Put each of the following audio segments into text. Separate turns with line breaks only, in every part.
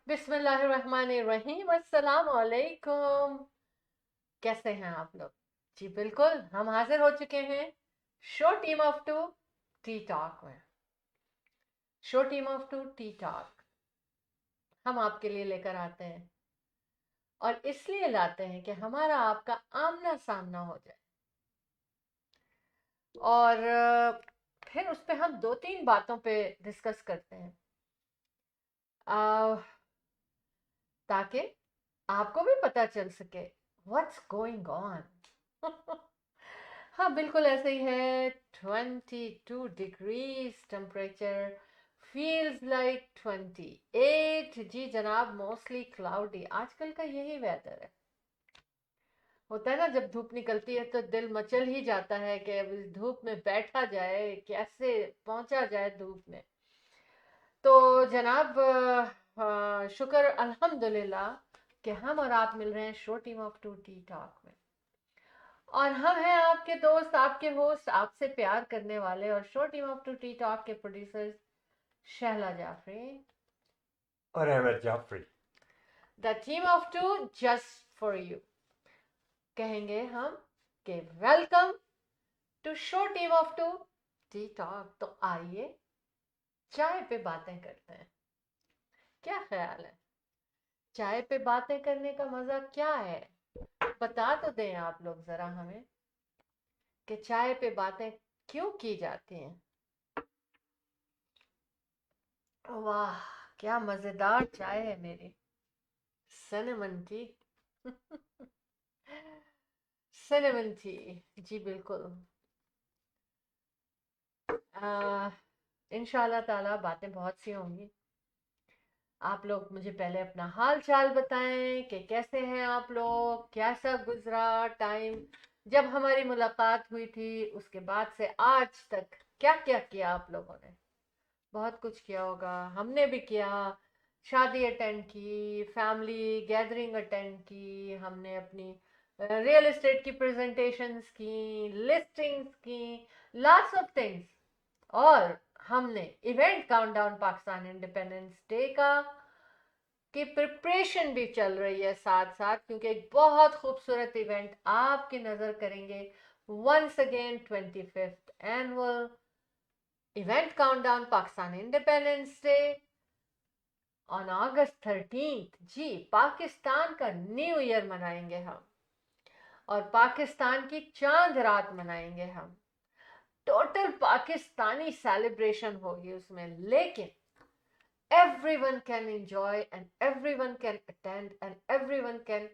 बिस्मिल्लाहिर्रहमानिर्रहीम, अस्सलाम वालेकुम। कैसे हैं आप लोग? जी बिल्कुल, हम हाजिर हो चुके हैं show team of two T talk में। Show team of two T talk हम आपके लिए लेकर आते हैं, और इसलिए लाते हैं कि हमारा आपका आमना सामना हो जाए, और फिर उस पे हम दो तीन बातों पे डिस्कस करते हैं, आ, ताकि आपको भी पता चल सके व्हाट्स गोइंग ऑन। हाँ बिल्कुल ऐसे ही है। 22 डिग्रीज टेम्परेचर, फील्स लाइक 28। जी जनाब, मोस्टली क्लाउडी। आजकल का यही वेदर है। होता है ना, जब धूप निकलती है तो दिल मचल ही जाता है कि अब इस धूप में बैठा जाए, कैसे पहुंचा जाए धूप में। तो जनाब, शुक्र अल्हम्दुलिल्लाह कि हम और आप मिल रहे हैं show team of two T talk में। और हम हैं आपके दोस्त, आपके होस्ट, आपसे प्यार करने वाले, और show team of two T talk के प्रोड्यूसर्स शहला जाफरी,
और Ahmed Jafri.
The team of two just for you. कहेंगे हम कि welcome to show team of two T talk. तो आइए चाय पे बातें करते हैं। क्या ख्याल है? चाय पे बातें करने का मजा क्या है? बता तो दें आप लोग जरा हमें कि चाय पे बातें क्यों की जाती हैं। वाह, क्या मजेदार चाय है मेरी। Cinnamon tea. Cinnamon tea. जी बिल्कुल। इंशाल्लाह ताला बातें बहुत सी होंगी। आप लोग मुझे पहले अपना हाल चाल बताएं कि कैसे हैं आप लोग, कैसा गुजरा टाइम जब हमारी मुलाकात हुई थी, उसके बाद से आज तक क्या क्या किया आप लोगों ने। बहुत कुछ किया होगा, हमने भी किया। शादी अटेंड की, फैमिली गैदरिंग अटेंड की, हमने अपनी रियल एस्टेट की प्रेजेंटेशंस की, लिस्टिंग्स की, लॉट्स ऑफ थिंग्स। और हमने event countdown Pakistan independence day का की प्रिपरेशन भी चल रही है साथ साथ, क्योंकि एक बहुत खूबसूरत इवेंट आपकी नजर करेंगे। Once again 25th annual event countdown Pakistan independence day on August 13th। जी, पाकिस्तान का न्यू ईयर मनाएंगे हम, और पाकिस्तान की चांद रात मनाएंगे हम। टोटल पाकिस्तानी सेलिब्रेशन होगी उसमें, लेकिन everyone can enjoy and everyone can attend and everyone can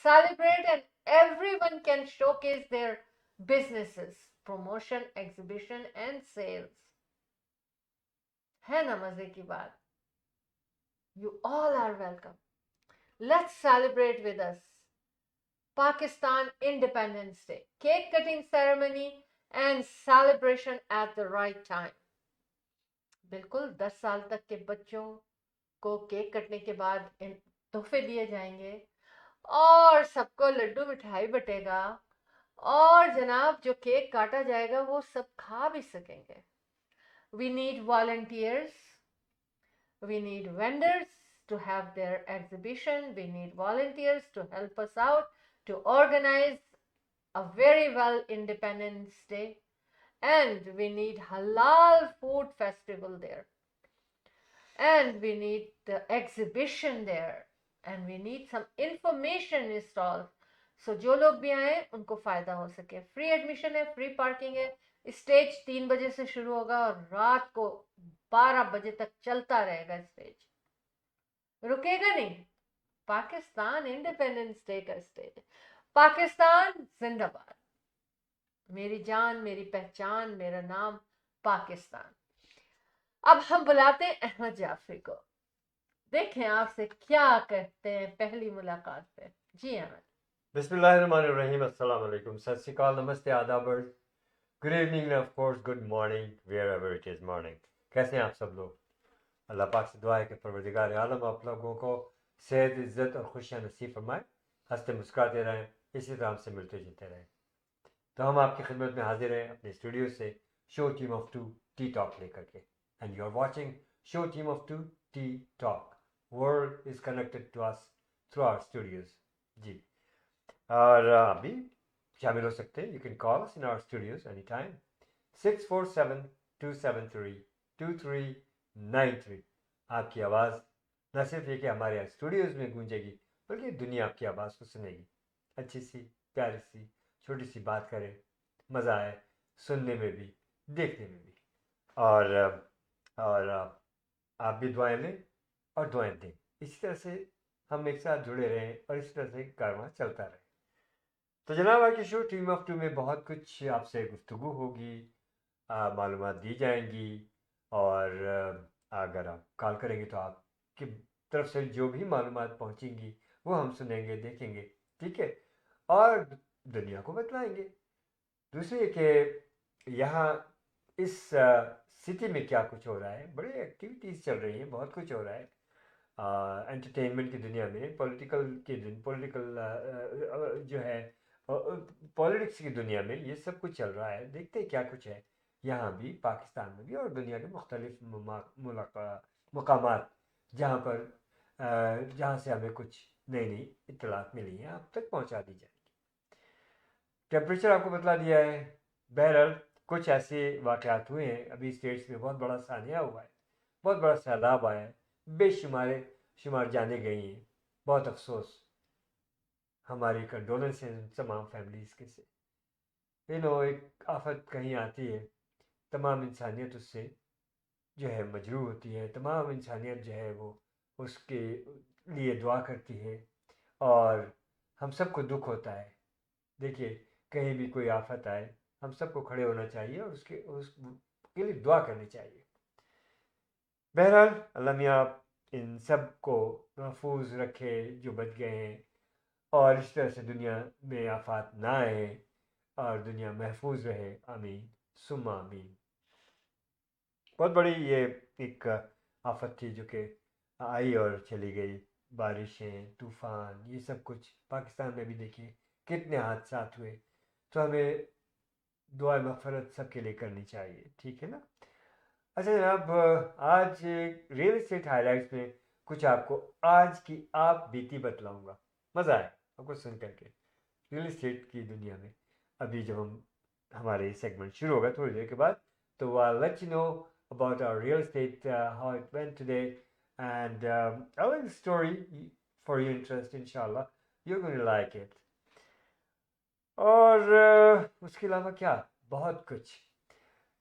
celebrate and everyone can showcase their businesses, promotion, exhibition and sales। है ना मजे की बात? You all are welcome. Let's celebrate with us Pakistan Independence Day, cake cutting ceremony and celebration at the right time। बिल्कुल 10 साल तक के बच्चों को केक कटने के बाद इन तोहफे दिए जाएंगे, और सबको लड्डू मिठाई बटेगा, और जनाब जो केक काटा जाएगा वो सब खा भी सकेंगे। We need volunteers, we need vendors to have their exhibition, we need volunteers to help us out to organize a very well Independence Day, and we need halal food festival there, and we need the exhibition there, and we need some information installed, so जो लोग भी आए उनको फायदा हो सके। Free admission है, free parking है। स्टेज 3 बजे से शुरू होगा और रात को 12 बजे तक चलता रहेगा स्टेज, रुकेगा नहीं। पाकिस्तान इंडिपेंडेंस डे का स्टेज। पाकिस्तान जिंदाबाद। मेरी जान, मेरी पहचान, मेरा नाम पाकिस्तान। अब हम बुलाते हैं अहमद जाफरी को। देखें आपसे क्या कहते हैं पहली मुलाकात पे। जी अहमद।
बिस्मिल्लाहिर्रहमानिर्रहीम। अस्सलाम वालेकुम, सत श्री अकाल, नमस्ते, आदाब, good evening, of course good morning, wherever it is morning. कैसे हैं आप सब लोग? अल्लाह पाक से दुआ है कि परवरदिगार आलम आप लोगों को सेहत, इज़्ज़त और खुशियाँ नसीब फरमाए, हंसते मुस्कुराते रहें, इसी तरह से मिलते जुलते रहें। तो हम आपकी खिदमत में हाजिर हैं अपने स्टूडियो से show team of two T talk लेकर के, and you are watching show team of two T talk world is connected to us through our studios. जी, और आप भी शामिल हो सकते हैं. You can call us in our studios anytime. 647-273-2393. आपकी आवाज़ न सिर्फ ये कि हमारे स्टूडियोज़ में गूंजेगी, बल्कि दुनिया आपकी आवाज़ को सुनेगी. अच्छी सी, प्यारी सी, छोटी सी बात करें, मज़ा आए सुनने में भी, देखने में भी. और आप भी दुआएं लें और दुआएं दें. इसी तरह से हम एक साथ जुड़े रहें और इसी तरह से कारवां चलता रहे. तो जनाब, आज के शो टीम ऑफ टू में बहुत कुछ आपसे गुफ्तगू होगी, मालूमात दी जाएंगी, और अगर आप कॉल करेंगे तो आपकी तरफ से जो भी मालूमात पहुंचेंगी वो हम सुनेंगे, देखेंगे. ठीक है, और दुनिया को बतलाएंगे. दूसरी कि यहाँ इस सिटी में क्या कुछ हो रहा है. बड़ी एक्टिविटीज़ चल रही हैं, बहुत कुछ हो रहा है. एंटरटेनमेंट की दुनिया में, पॉलिटिकल जो है, पॉलिटिक्स की दुनिया में ये सब कुछ चल रहा है. देखते हैं क्या कुछ है यहाँ भी, पाकिस्तान में भी, और दुनिया के मुख्तलिफ मकामात जहाँ पर जहाँ से हमें कुछ नई नई इत्तलात मिली हैं, आप तक पहुँचा दी जाएगी. टेम्परेचर आपको बतला दिया है. बहरहाल कुछ ऐसे वाक़यात हुए हैं अभी स्टेट्स में. बहुत बड़ा सानिया हुआ है, बहुत बड़ा सैलाब आया है, बेशुमार जाने गई हैं. बहुत अफसोस. हमारी कंडोलेंस हैं तमाम फैमिलीज़ के से. एक आफत कहीं आती है, तमाम इंसानियत उससे जो है मजरूह होती है. तमाम इंसानियत जो है वो उसके लिए दुआ करती है, और हम सबको दुख होता है. देखिए, कहीं भी कोई आफत आए, हम सबको खड़े होना चाहिए और उसके लिए दुआ करनी चाहिए. बहरहाल अल्लाह मियाँ इन सब को महफूज रखे जो बच गए हैं, और इस तरह से दुनिया में आफात ना आए और दुनिया महफूज रहे. आमीन सुम्मा आमीन. बहुत बड़ी ये एक आफत थी जो कि आई और चली गई. बारिशें, तूफ़ान, ये सब कुछ पाकिस्तान में भी देखिए कितने हादसा हुए. तो हमें दुआ मग़फ़िरत सबके लिए करनी चाहिए. ठीक है ना. अच्छा जनाब, आज रियल एस्टेट हाइलाइट्स में कुछ आपको आज की आप बीती बतलाऊंगा. मज़ा आए आपको सुन करके. रियल एस्टेट की दुनिया में अभी जब हमारे सेगमेंट शुरू होगा थोड़ी देर के बाद, तो I'll let you know about our real estate, how it went today, and I'll have a story for your interest. Inshallah, you're going to like it. और उसके अलावा क्या, बहुत कुछ.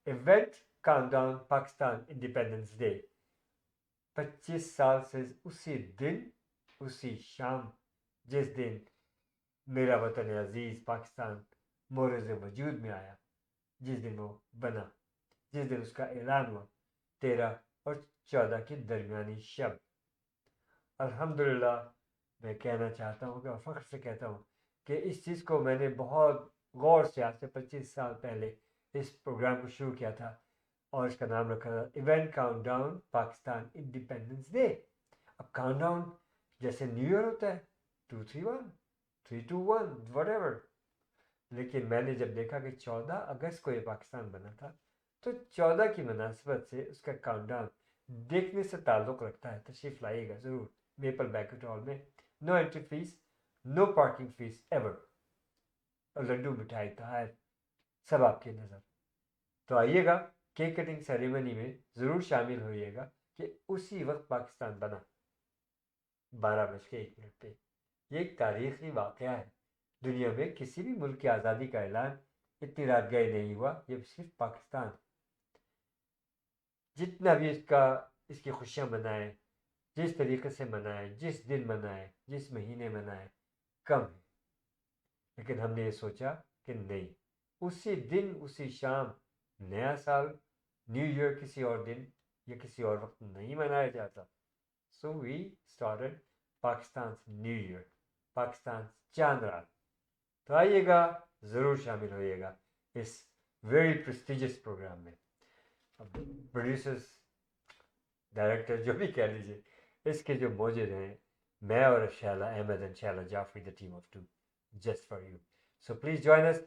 Event countdown Pakistan independence day. 25 साल से उसी दिन, उसी शाम, जिस दिन मेरा वतन अजीज़ पाकिस्तान मोरज़ वजूद में आया, जिस दिन वो बना, जिस दिन उसका ऐलान हुआ, 13 और 14 के दरमियानी शब. अल्हम्दुलिल्लाह मैं कहना चाहता हूँ कि, और फ़ख्र से कहता हूँ कि इस चीज़ को मैंने बहुत गौर से आज से 25 साल पहले इस प्रोग्राम को शुरू किया था, और इसका नाम रखा था event countdown Pakistan independence day. अब काउंटडाउन जैसे न्यू ईयर होता है, 231, 321, व्हाटएवर. लेकिन मैंने जब देखा कि 14 अगस्त को ये पाकिस्तान बना था, तो 14 की मुनासिबत से उसका काउंटडाउन देखने से ताल्लुक़ रखता है. तशरीफ़ लाइएगा ज़रूर मेपल बैंक्वेट हॉल में. No entry fees, no parking fees ever, और लड्डू मिठाई तहार सब आपकी नज़र. तो आइएगा, केक कटिंग सेरेमनी में ज़रूर शामिल होइएगा कि उसी वक्त पाकिस्तान बना 12:01 पे. ये एक तारीख़ी वाक़या है. दुनिया में किसी भी मुल्क की आज़ादी का ऐलान इतनी रात गए नहीं हुआ. ये सिर्फ पाकिस्तान. जितना भी इसकी खुशियाँ मनाएं, जिस तरीके से मनाएं, जिस दिन मनाएं, जिस महीने मनाएं, कम है. लेकिन हमने ये सोचा कि नहीं, उसी दिन, उसी शाम, नया साल, न्यू ईयर किसी और दिन या किसी और वक्त नहीं मनाया जाता. So we started Pakistan new year, Pakistan चांद रात. तो आइएगा, ज़रूर शामिल होइएगा इस वेरी प्रेस्टिजियस प्रोग्राम में. अब प्रोड्यूसर्स, डायरेक्टर, जो भी कह लीजिए, इसके जो मौजूद हैं, मैं और Shaila Ahmed and Shaila Jafri, the team of two, just for you. So please join us.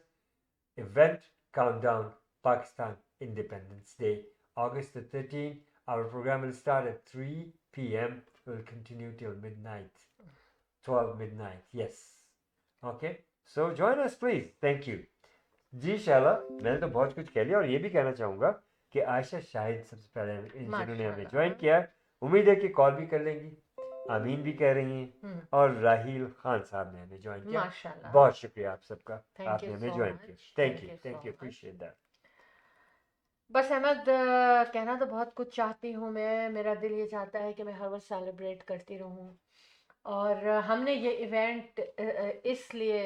Event Countdown Pakistan Independence Day, August the 13th. Our program will start at 3 p.m. will continue till midnight, 12 midnight. Yes. Okay. So join us, please. Thank you. जी शाला, मैंने तो बहुत कुछ कह लिया और ये भी कहना चाहूँगा कि आयशा शाहिद सबसे पहले जिन्होंने हमें ज्वाइन किया, उम्मीद है कि कॉल भी कर लेंगी, आमीन भी कह रही हैं, और राहील खान साहब ने हमें ज्वाइन किया।
माशाल्लाह,
बहुत शुक्रिया आप सबका,
Thank
आपने
you
हमें
so
ज्वाइन
much.
किया।
Thank
thank you,
you
thank
so
you,
much.
Appreciate that.
बस अहमद, कहना तो बहुत कुछ चाहती हूँ मैं, मेरा दिल ये चाहता है कि मैं हर वक्त सेलिब्रेट करती रहूँ। और हमने ये इवेंट इसलिए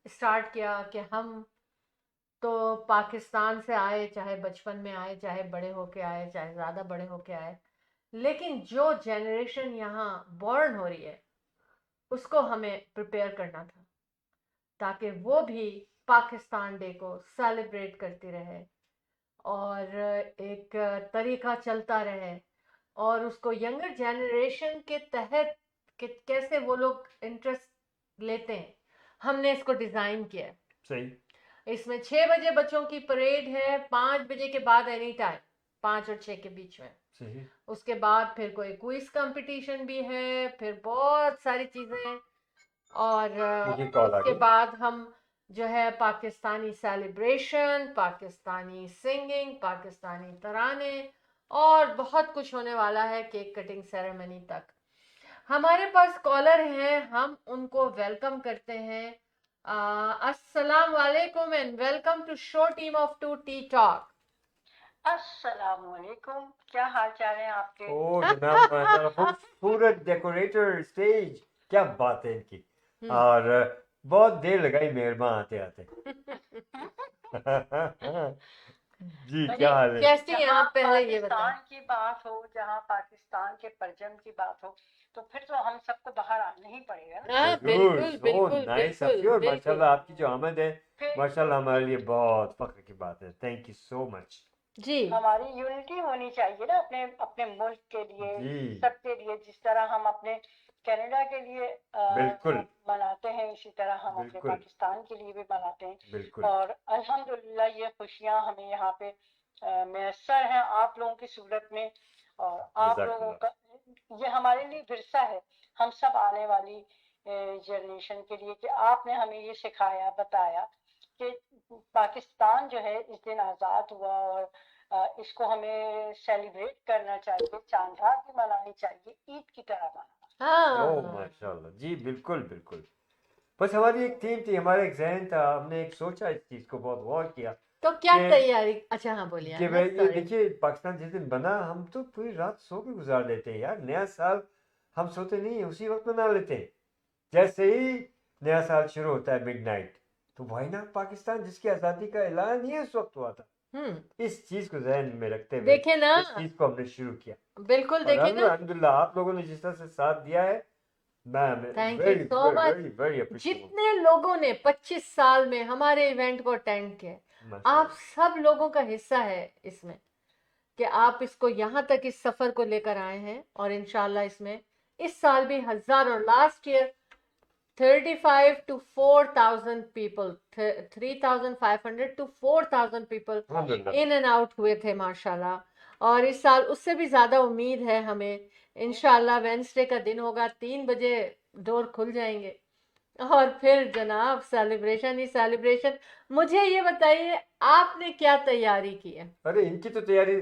स्टार्ट किया कि हम तो पाकिस्तान से आए, चाहे बचपन में आए, चाहे बड़े होके आए, चाहे ज़्यादा बड़े होके आए, लेकिन जो जनरेशन यहाँ बॉर्न हो रही है उसको हमें प्रिपेयर करना था ताकि वो भी पाकिस्तान डे को सेलिब्रेट करती रहे और एक तरीका चलता रहे और उसको यंगर जनरेशन के तहत कैसे वो लोग इंटरेस्ट लेते हैं, हमने इसको डिज़ाइन किया है।
सही।
इसमें 6 बजे बच्चों की परेड है, 5 बजे के बाद एनी टाइम, 5 और 6 के बीच में।
सही।
उसके बाद फिर कोई क्विज कंपटीशन भी है, फिर बहुत सारी चीज़ें हैं और उसके बाद हम जो है पाकिस्तानी सेलिब्रेशन, पाकिस्तानी सिंगिंग, पाकिस्तानी तराने और बहुत कुछ होने वाला है, केक कटिंग सेरेमनी तक। हमारे पास कॉलर हैं, हम उनको वेलकम करते हैं। अस्सलाम वालेकुम and welcome to show team of 2T talk.
अस्सलामुअलैकुम, क्या हाल चाल है आपके?
ओ जनाब, माशाल्लाह, खूबसूरत डेकोरेटर स्टेज, क्या बात है इनकी। और बहुत देर लगाई मेहरबान आते आते। जी क्या हाल है?
कैसे हैं आप, पहले ये बताएं।
पाकिस्तान की बात हो, जहाँ पाकिस्तान के परचम की बात हो, तो फिर तो हम सबको बाहर आना ही पड़ेगा ना।
बिल्कुल बिल्कुल
बिल्कुल, माशाल्लाह आपकी जो आमद है
फिर
माशाल्लाह हमारे लिए बहुत फख्र की बात है। थैंक यू सो मच
जी।
हमारी यूनिटी होनी चाहिए ना अपने अपने मुल्क के लिए,
जी।
सबके लिए। जिस तरह हम अपने कनाडा के लिए
बिल्कुल
मनाते हैं, इसी तरह हम अपने
बिल्कुल
पाकिस्तान के लिए भी मनाते हैं।
बिल्कुल।
और अल्हम्दुलिल्लाह ये खुशियाँ हमें यहाँ पे मैसर हैं आप लोगों की सूरत में। और आप लोगों का ये हमारे लिए विरसा है, हम सब आने वाली जनरेशन के लिए, कि आपने हमें ये सिखाया, बताया कि पाकिस्तान जो है इस दिन आज़ाद हुआ और इसको हमें सेलिब्रेट करना चाहिए, चांद रात भी मनानी चाहिए, ईद की तरह मनाना।
ओह माशाल्लाह, जी बिल्कुल बिल्कुल। बस हमारी एक थीम थी, हमारा एक जहन था, हमने एक सोचा, इस चीज को बहुत गौर किया।
तो क्या तैयारी? अच्छा हाँ बोलिए।
कि भाई ये देखिए, पाकिस्तान जिस दिन बना, हम तो पूरी रात सो के गुजार देते हैं यार। नया साल हम सोते नहीं, उसी वक्त मना लेते हैं। जैसे ही नया साल शुरू होता है मिडनाइट, तो वाई नॉट पाकिस्तान, जिसकी आज़ादी का ऐलान ही उस वक्त हुआ था। इस चीज को ज़हन में रखते हुए
देखे ना,
इस चीज को हमने शुरू किया।
बिल्कुल देखे ना,
अल्हम्दुलिल्लाह आप लोगों ने जिस तरह से साथ दिया है,
थैंक यू सो मच। जितने लोगों ने 25 साल में हमारे इवेंट को अटेंड किया, आप सब लोगों का हिस्सा है इसमें, कि आप इसको यहाँ तक इस सफर को लेकर आए हैं। और इंशाल्लाह इसमें इस साल भी हजार, और last year 35 to 4,000 people, 3,500 to 4,000 people in and out हुए थे माशाल्लाह। और इस साल उससे भी ज़्यादा उम्मीद है हमें। इंशाल्लाह वेंसडे का दिन होगा, 3 बजे डोर खुल जाएंगे और फिर जनाब सेलिब्रेशन ही सेलिब्रेशन। मुझे ये बताइए, आपने क्या तैयारी की है?
अरे इनकी तो तैयारी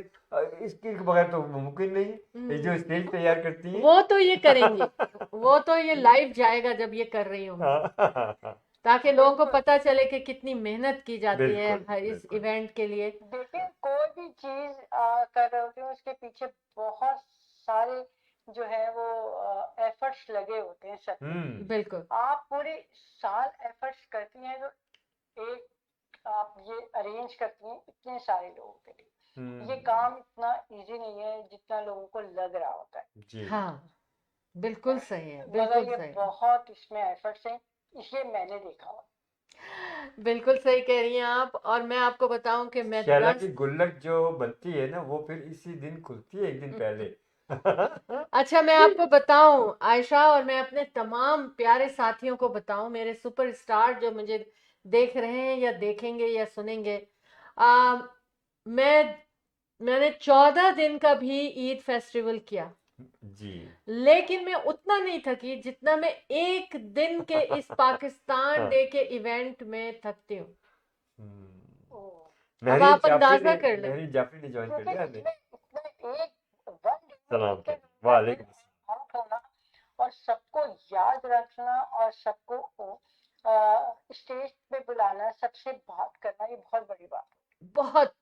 इसके बगैर तो मुमकिन नहीं है। जो स्टेज तैयार करती है
वो तो ये करेंगी, वो तो ये लाइव जाएगा जब ये कर रही होंगी, ताकि लोगों को पता चले कि कितनी मेहनत की जाती है इस इवेंट के लिए।
देखिए, कोई भी चीज कर रहे होते हैं, उसके पीछे बहुत सारे जो है वो एफर्ट्स लगे होते हैं सब।
बिल्कुल।
आप पूरे साल एफर्ट्स करती हैं, तो एक आप ये अरेंज करती हैं इतने सारे लोगों के लिए। ये काम इतना इजी नहीं है जितना लोगों को लग रहा होता है
जी।
हाँ बिल्कुल सही है,
मगर
बिल्कुल
ये
सही।
बहुत इसमें एफर्ट्स हैं, इसलिए मैंने देखा हुआ।
बिल्कुल सही कह रही हैं आप। और मैं आपको बताऊं कि मैं
शैला की गुल्लक जो बनती है ना, वो फिर इसी दिन खुलती है, एक दिन पहले।
अच्छा मैं आपको बताऊं आयशा, और मैं अपने तमाम प्यारे साथियों को बताऊं, मेरे सुपरस्टार जो मुझे देख रहे हैं या देखेंगे या सुनेंगे, मैंने 14 दिन का भी ईद फेस्टिवल किया।
जी।
लेकिन मैं उतना नहीं थकी जितना मैं एक दिन के इस पाकिस्तान
हाँ।
डे के इवेंट में थकती हूँ।
हम्म।
ओ,
अब आप अंदाजा कर लें।
महरीन जाफरी ने ज्वाइन कर
क्योंकि
लिया आपने?
इसमें एक वन डे में
सलाम
इतने
कर
लोगों का
वालेकुम अस्सलाम।
आउट होना और सबको याद रखना और सबको स्टेज पे बुलाना, सबसे बात करना, ये बहुत बड़ी बात है।
बहुत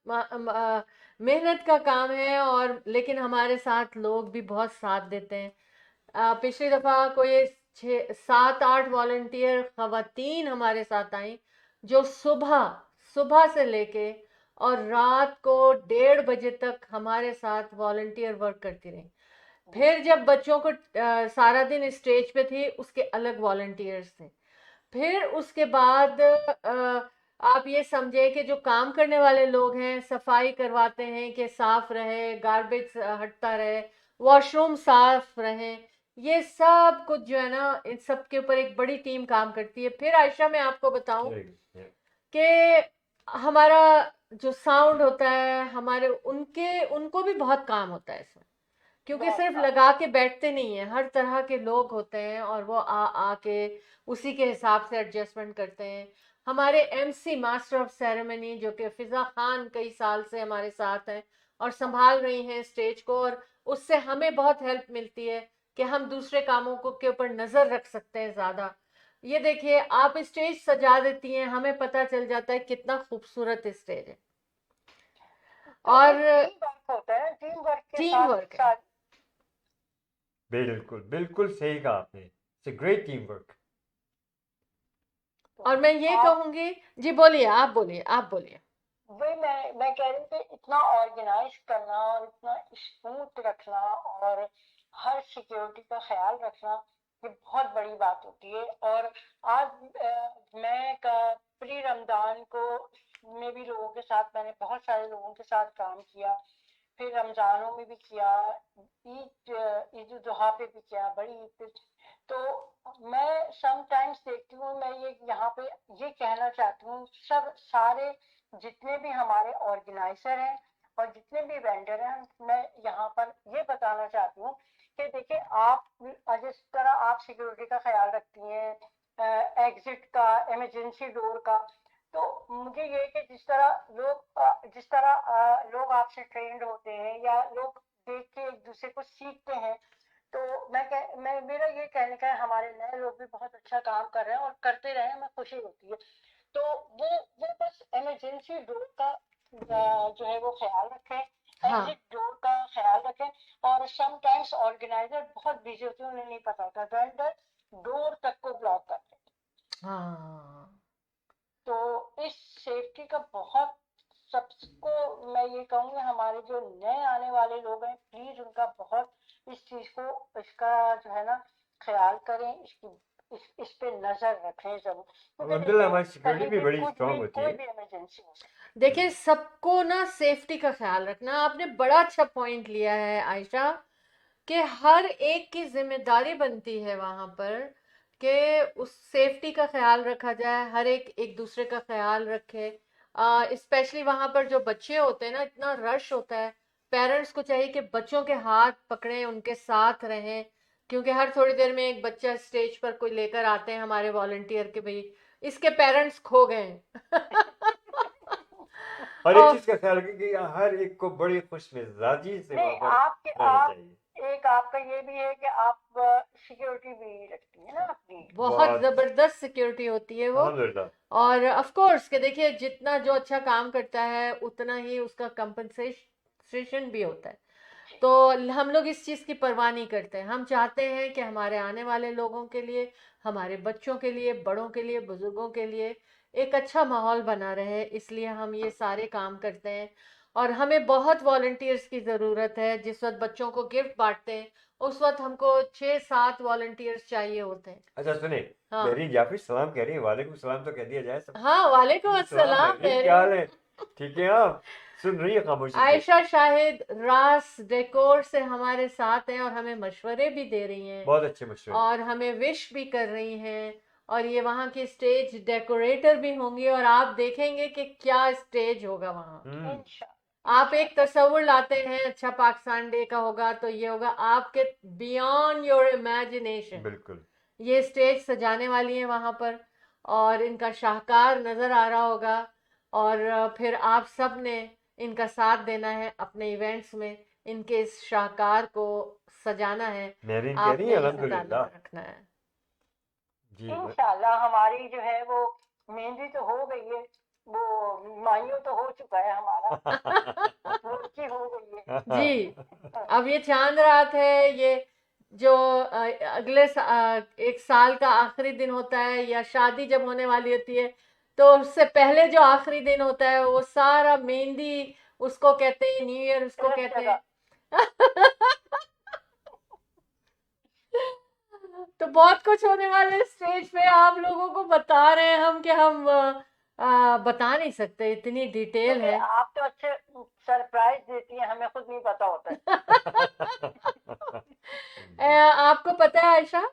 मेहनत का काम है, और लेकिन हमारे साथ लोग भी बहुत साथ देते हैं। पिछली दफा कोई 6 7 8 वॉलंटियर खवातीन हमारे साथ आई, जो सुबह सुबह से लेके और रात को 1:30 बजे तक हमारे साथ वॉलंटियर वर्क करती रही। फिर जब बच्चों को सारा दिन स्टेज पे थी, उसके अलग वॉलंटियर्स थे। फिर उसके बाद आप ये समझे कि जो काम करने वाले लोग हैं, सफाई करवाते हैं कि साफ रहे, गार्बेज हटता रहे, वॉशरूम साफ रहे, ये सब कुछ जो है ना, इन सब के ऊपर एक बड़ी टीम काम करती है। फिर आयशा, मैं आपको बताऊं
Yeah.
कि हमारा जो साउंड होता है, हमारे उनके उनको भी बहुत काम होता है इसमें, क्योंकि
बहुत
सिर्फ
हाँ,
लगा के बैठते नहीं है, हर तरह के लोग होते हैं और वो आके उसी के हिसाब से एडजस्टमेंट करते हैं। हमारे एमसी मास्टर ऑफ सेरेमनी जो कि फिजा खान कई साल से हमारे साथ हैं और संभाल रही हैं स्टेज को, और उससे हमें बहुत हेल्प मिलती है कि हम दूसरे कामों को के ऊपर नजर रख सकते हैं ज्यादा। ये देखिए, आप स्टेज सजा देती हैं, हमें पता चल जाता है कितना खूबसूरत स्टेज है।
तो
और
एक टीम वर्क होता है, टीम वर्क के
टीम
साथ
वर्क है।
साथ
बिल्कुल बिल्कुल सही कहा आपने। It's a great team work.
तो
और मैं ये
आप
कहूंगी, जी बोलिए, आप बोलिए, आप बोलिए।
वही मैं कह रही थी, इतना ऑर्गेनाइज करना और इतना स्मूथ रखना और हर सिक्योरिटी का ख्याल रखना, ये बहुत बड़ी बात होती है। और आज मैं का प्री रमजान को में भी लोगों के साथ, मैंने बहुत सारे लोगों के साथ काम किया, फिर रमजानों में भी किया, ईद दुहा पे भी किया, बड़ी ईद पे। तो मैं समटाइम्स देखती हूँ, मैं ये यहाँ पे ये कहना चाहती हूँ, सब सारे जितने भी हमारे ऑर्गेनाइजर हैं और जितने भी वेंडर हैं, मैं यहाँ पर ये बताना चाहती हूँ कि देखिए, आप जिस तरह आप सिक्योरिटी का ख्याल रखती हैं, एग्जिट का, इमरजेंसी डोर का, तो मुझे ये कि जिस तरह लोग आपसे ट्रेंड होते हैं या लोग देख के एक दूसरे को सीखते हैं, तो मैं मेरा ये कहने का है, हमारे नए लोग भी बहुत अच्छा काम कर रहे हैं और करते रहे, हमें खुशी होती है। तो वो बस इमरजेंसी डोर का जो है वो ख्याल रखें,
हाँ,
एग्जिट डोर का ख्याल रखें। और समटाइम्स ऑर्गेनाइजर बहुत बिजी होते हैं, उन्हें नहीं पता होता, वेंडर डोर तक को ब्लॉक करते हैं।
हाँ,
तो इस सेफ्टी का बहुत, सबको मैं ये कहूँगी, हमारे जो नए आने वाले लोग हैं, प्लीज उनका बहुत इस चीज को, इसका जो है ना ख्याल करें, इस पे नजर रखें जरूर, क्योंकि
अल्हम्दुलिल्लाह
देखिए
हमारी सिक्योरिटी
कहीं
भी
भी
बड़ी
कुछ
स्ट्रांग
भी
होती
कोई
है।
भी इमरजेंसी हो सकती
देखिए, सबको ना सेफ्टी का ख्याल रखना। आपने बड़ा अच्छा पॉइंट लिया है आयशा, कि हर एक की जिम्मेदारी बनती है वहां पर कि उस सेफ्टी का ख्याल रखा जाए, हर एक एक दूसरे का ख्याल रखे। स्पेशली वहां पर जो बच्चे होते हैं ना, इतना रश होता है, पेरेंट्स को चाहिए कि बच्चों के हाथ पकड़ें, उनके साथ रहें, क्योंकि हर थोड़ी देर में एक बच्चा स्टेज पर कोई लेकर आते हैं हमारे वॉलंटियर के, भाई इसके पेरेंट्स खो गए हैं।
हर एक
और
चीज का ख्याल रखें कि हर एक को बड़ी खुश मिजाजी से वहां
नहीं,
पर
आपके
रहना
आप
चाहिए।
एक आपका ये भी है कि आप सिक्योरिटी भी रखती है ना अपनी।
बहुत
बहुत।
जबरदस्त सिक्योरिटी होती है वो।
अल्हम्दुलिल्लाह।
और ऑफ कोर्स कि देखिए, जितना जो अच्छा काम करता है उतना ही उसका कंपनसेशन भी होता है। तो हम लोग इस चीज़ की परवाह नहीं करते, हम चाहते हैं कि हमारे आने वाले लोगों के लिए, हमारे बच्चों के लिए, बड़ों के लिए, बुजुर्गों के लिए एक अच्छा माहौल बना रहे, इसलिए हम ये सारे काम करते हैं। और हमें बहुत वॉलंटियर्स की ज़रूरत है। जिस वक्त बच्चों को गिफ्ट बांटते हैं, उस वक्त हमको 6 7 वॉलंटियर्स चाहिए होते हैं।
अच्छा सुने,
हाँ,
मेरी जाफिर सलाम कह रही है, वालेकुम सलाम तो कह दिया जाए सब।
हाँ, वालेकुम
सलाम
अस्सलाम
मेरी, क्या
मेहरीन।
हाल है? ठीक है आप? सुन रही है खामोशी से?
आयशा शाहिद रास डेकोर से हमारे साथ हैं और हमें मशवरे भी दे रही हैं
बहुत अच्छे मशवरे।
और हमें विश भी कर रही हैं। और ये वहाँ की स्टेज डेकोरेटर भी होंगी, और आप देखेंगे कि क्या स्टेज होगा वहाँ।
हम्म।
इंशाल्लाह।
आप एक तस्वुर लाते हैं अच्छा पाकिस्तान डे का होगा तो ये होगा आपके बियॉन्ड योर इमेजिनेशन।
बिल्कुल।
ये स्टेज सजाने वाली है वहां पर और इनका शाहकार नजर आ रहा होगा और फिर आप सब ने इनका साथ देना है अपने इवेंट्स में, इनके इस शाहकार को सजाना है,
मेरीन कह रही है
आपने इसे
अल्हम्दुलिल्लाह।
ताल्लुक रखना है।
जी
इंशाल्लाह हमारी जो है वो मेहंदी तो हो गई है, वो माइयो तो हो चुका है हमारा, ढोलकी हो गई है।
जी, अब ये चांद रात है, ये जो एक साल का आखिरी दिन होता है या शादी जब होने वाली होती है तो उससे पहले जो आखिरी दिन होता है वो सारा मेहंदी उसको कहते हैं, न्यू ईयर उसको
गलत
कहते
जगह।
हैं। तो बहुत कुछ होने वाले हैं स्टेज पे, आप लोगों को बता रहे हैं हम कि हम बता नहीं सकते, इतनी डिटेल
क्योंकि
है।
आप तो अच्छे सरप्राइज देती हैं, हमें खुद नहीं पता होता है।
आपको पता है आयशा,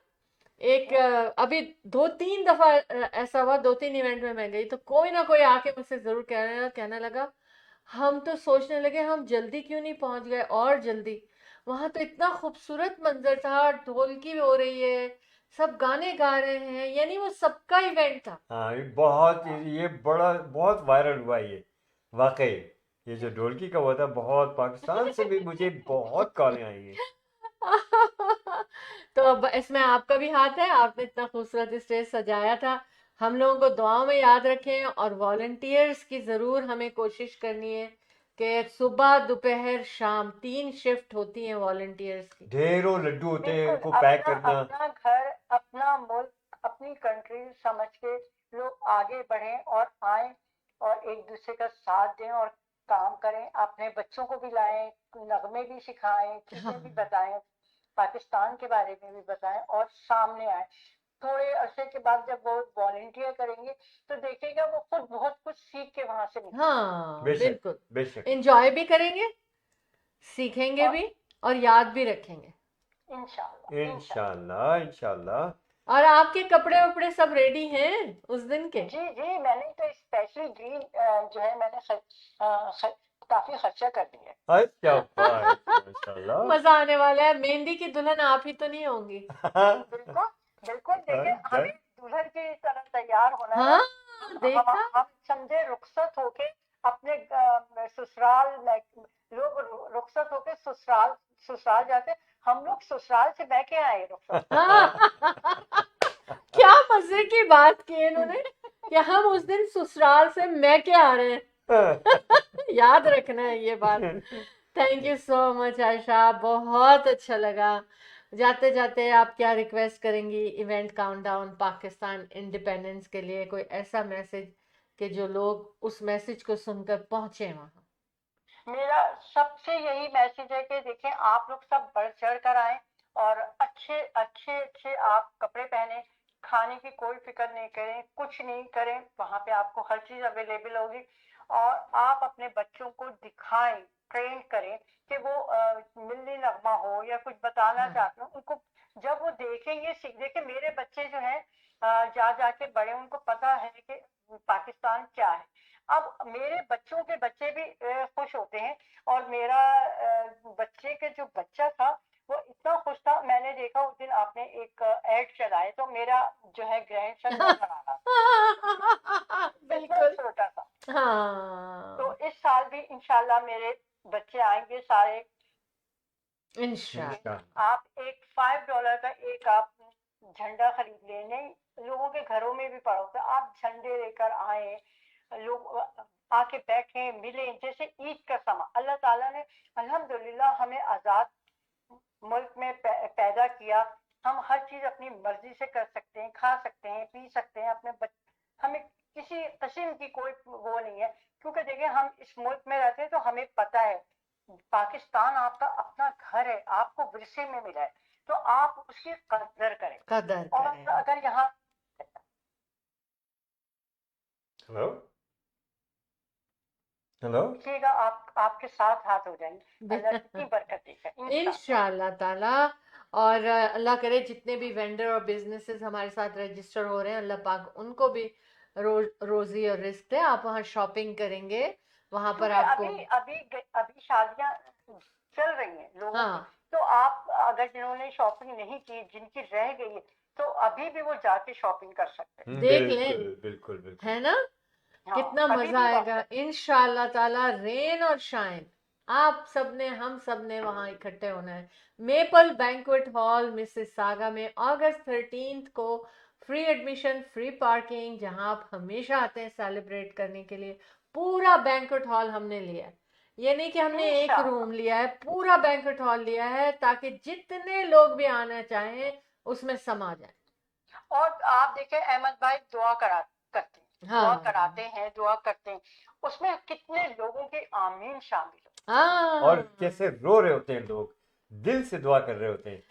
एक अभी 2-3 दफा ऐसा हुआ, 2-3 इवेंट में मैं गई तो कोई ना कोई आके मुझसे जरूर कहने लगा हम तो सोचने लगे हम जल्दी क्यों नहीं पहुंच गए और जल्दी। वहां तो इतना खूबसूरत मंजर था, ढोलकी हो रही है, सब गाने गा रहे हैं, यानी वो सबका इवेंट था।
हाँ ये बड़ा बहुत वायरल हुआ ये वाकई। ये जो ढोलकी का हुआ था, बहुत पाकिस्तान से भी मुझे बहुत कॉलें आई हैं।
तो अब इसमें आपका भी हाथ है, आपने इतना खूबसूरत स्टेज सजाया था। हम लोगों को दुआओं में याद रखें और वॉलंटियर्स की जरूर हमें कोशिश करनी है कि सुबह दोपहर शाम 3 शिफ्ट होती हैं वॉलंटियर्स की।
ढेरों लड्डू होते हैं,
बिल्कुल,
उनको पैक
अपना
करना।
अपना घर, अपना मुल्क, अपनी कंट्री समझ के लोग आगे बढ़ें और आए और एक दूसरे का साथ दें और काम करें। अपने बच्चों को भी लाएं, नगमे भी सिखाएं, चीजें भी
हाँ
बताएं, पाकिस्तान के बारे में भी बताएं और सामने आए। थोड़े अरसे के बाद जब वो वॉलंटियर करेंगे तो देखेगा वो खुद बहुत कुछ सीख के वहां से निकलेगा।
हाँ
बेशक
बिल्कुल,
बेशक।
एंजॉय भी करेंगे, सीखेंगे
और
भी और याद भी रखेंगे।
इंशाल्लाह इंशाल्लाह।
इंशाल्लाह इंशाल्लाह।
और आपके कपड़े वपड़े सब रेडी हैं उस दिन के?
जी जी, मैंने तो स्पेशली ग्रीन जो है मैंने काफी खर्चा कर दिया है।
अच्छा बात माशाल्लाह।
मजा आने वाला है, मेहंदी की दुल्हन आप ही तो नहीं होंगी?
बिल्कुल बिल्कुल, देखिए हमें दुल्हन की तरह तैयार होना है।
हाँ
हम
देखा।
समझे रुखसत होके अपने ससुराल में, लोग रुखसत होके ससुराल ससुराल जाते, हम लोग ससुराल से बह के आए रुखसत।
हाँ क्या मजे की बात की इन्होंने कि हम उस दिन ससुराल से मैके आ रहे हैं। याद रखना है ये बात। Thank you so much Ayesha, बहुत अच्छा लगा। जाते जाते आप क्या रिक्वेस्ट करेंगी इवेंट काउंटडाउन पाकिस्तान इंडिपेंडेंस के लिए, कोई ऐसा मैसेज कि जो लोग उस मैसेज को सुनकर पहुंचे वहां?
मेरा सबसे यही मैसेज है कि देखें आप लोग सब बढ़ चढ़ कर आए और अच्छे अच्छे अच्छे आप कपड़े पहने, खाने की कोई फिक्र नहीं करें, कुछ नहीं करें, वहां पे आपको हर चीज अवेलेबल होगी और आप अपने बच्चों को दिखाएं, ट्रेन करें कि वो मिल्ली नगमा हो या कुछ बताना
हाँ
चाहते हो उनको। जब वो देखेंगे सीख देखे, मेरे बच्चे जो है जा जाके बड़े, उनको पता है कि पाकिस्तान क्या है। अब मेरे बच्चों के बच्चे भी खुश होते हैं और मेरा बच्चे के जो बच्चा था वो इतना खुश था। मैंने देखा उस दिन आपने एक ऐड चलाए तो मेरा जो है ग्रैंडसन नजर आ रहा था, इतना
बिल्कुल।
छोटा था। तो
हाँ
इस साल भी इंशाल्लाह मेरे बच्चे आएंगे सारे।
इंशाल्लाह।
आप एक $5 का एक आप झंडा खरीद लें, नहीं लोगों के घरों में भी पड़ा होता है, आप झंडे लेकर आए, लोग आके बैठे मिले। जैसे ईद का समा, अल्लाह ताला ने अल्हम्दुलिल्लाह हमें आजाद मुल्क में पैदा किया। हम हर चीज अपनी मर्जी से कर सकते हैं, खा सकते हैं, पी सकते हैं, हमें किसी किस्म की कोई वो नहीं है। क्योंकि देखिए हम इस मुल्क में रहते हैं तो हमें पता है पाकिस्तान आपका अपना घर है, आपको विरसे में मिला है, तो आप उसकी कदर करें।
कदर
और
करें।
अगर यहाँ
हेलो हेलो।
देखिएगा आप, आपके साथ हाथ हो जाएंगे, अल्लाह की बरकत देगा इंशाल्लाह।
इंशाल्लाह ताला। और अल्लाह करे जितने भी वेंडर और बिजनेसेस हमारे साथ रजिस्टर हो रहे हैं, अल्लाह पाक उनको भी रोजी और रिस्क दे। आप वहाँ शॉपिंग करेंगे वहां पर
क्योंकि
आपको
अभी शादियां चल रही हैं लोगों
हाँ
की, तो आप अगर जिन्होंने शॉपिंग नहीं की, जिनकी रह गई है, तो अभी भी वो जाके शॉपिंग कर सकते हैं।
देख
बिल्कुल
लें,
बिल्कुल बिल्कुल।
है ना,
हाँ,
कितना
अभी
मजा
भी
आएगा इंशाल्लाह ताला। रेन और शाइन, आप सबने हम सबने वहां इकट्ठे होना है। मेपल बैंक्वेट हॉल मिसिसागा में अगस्त 13 को फ्री एडमिशन, फ्री पार्किंग, जहां आप हमेशा आते हैं सेलिब्रेट करने के लिए। पूरा बैंक्वेट हॉल हमने लिया है, ये नहीं कि हमने एक
इंशाल्लाह।
रूम लिया है, पूरा बैंक्वेट हॉल लिया है ताकि जितने लोग भी आना चाहें उसमें समा जाए।
और आप देखें अहमद भाई दुआ करते हैं, दुआ
हाँ
कराते हैं, दुआ करते हैं, उसमें कितने लोगों के आमीन शामिल हो।
हाँ
और कैसे रो रहे होते हैं लोग, दिल से दुआ कर रहे होते हैं,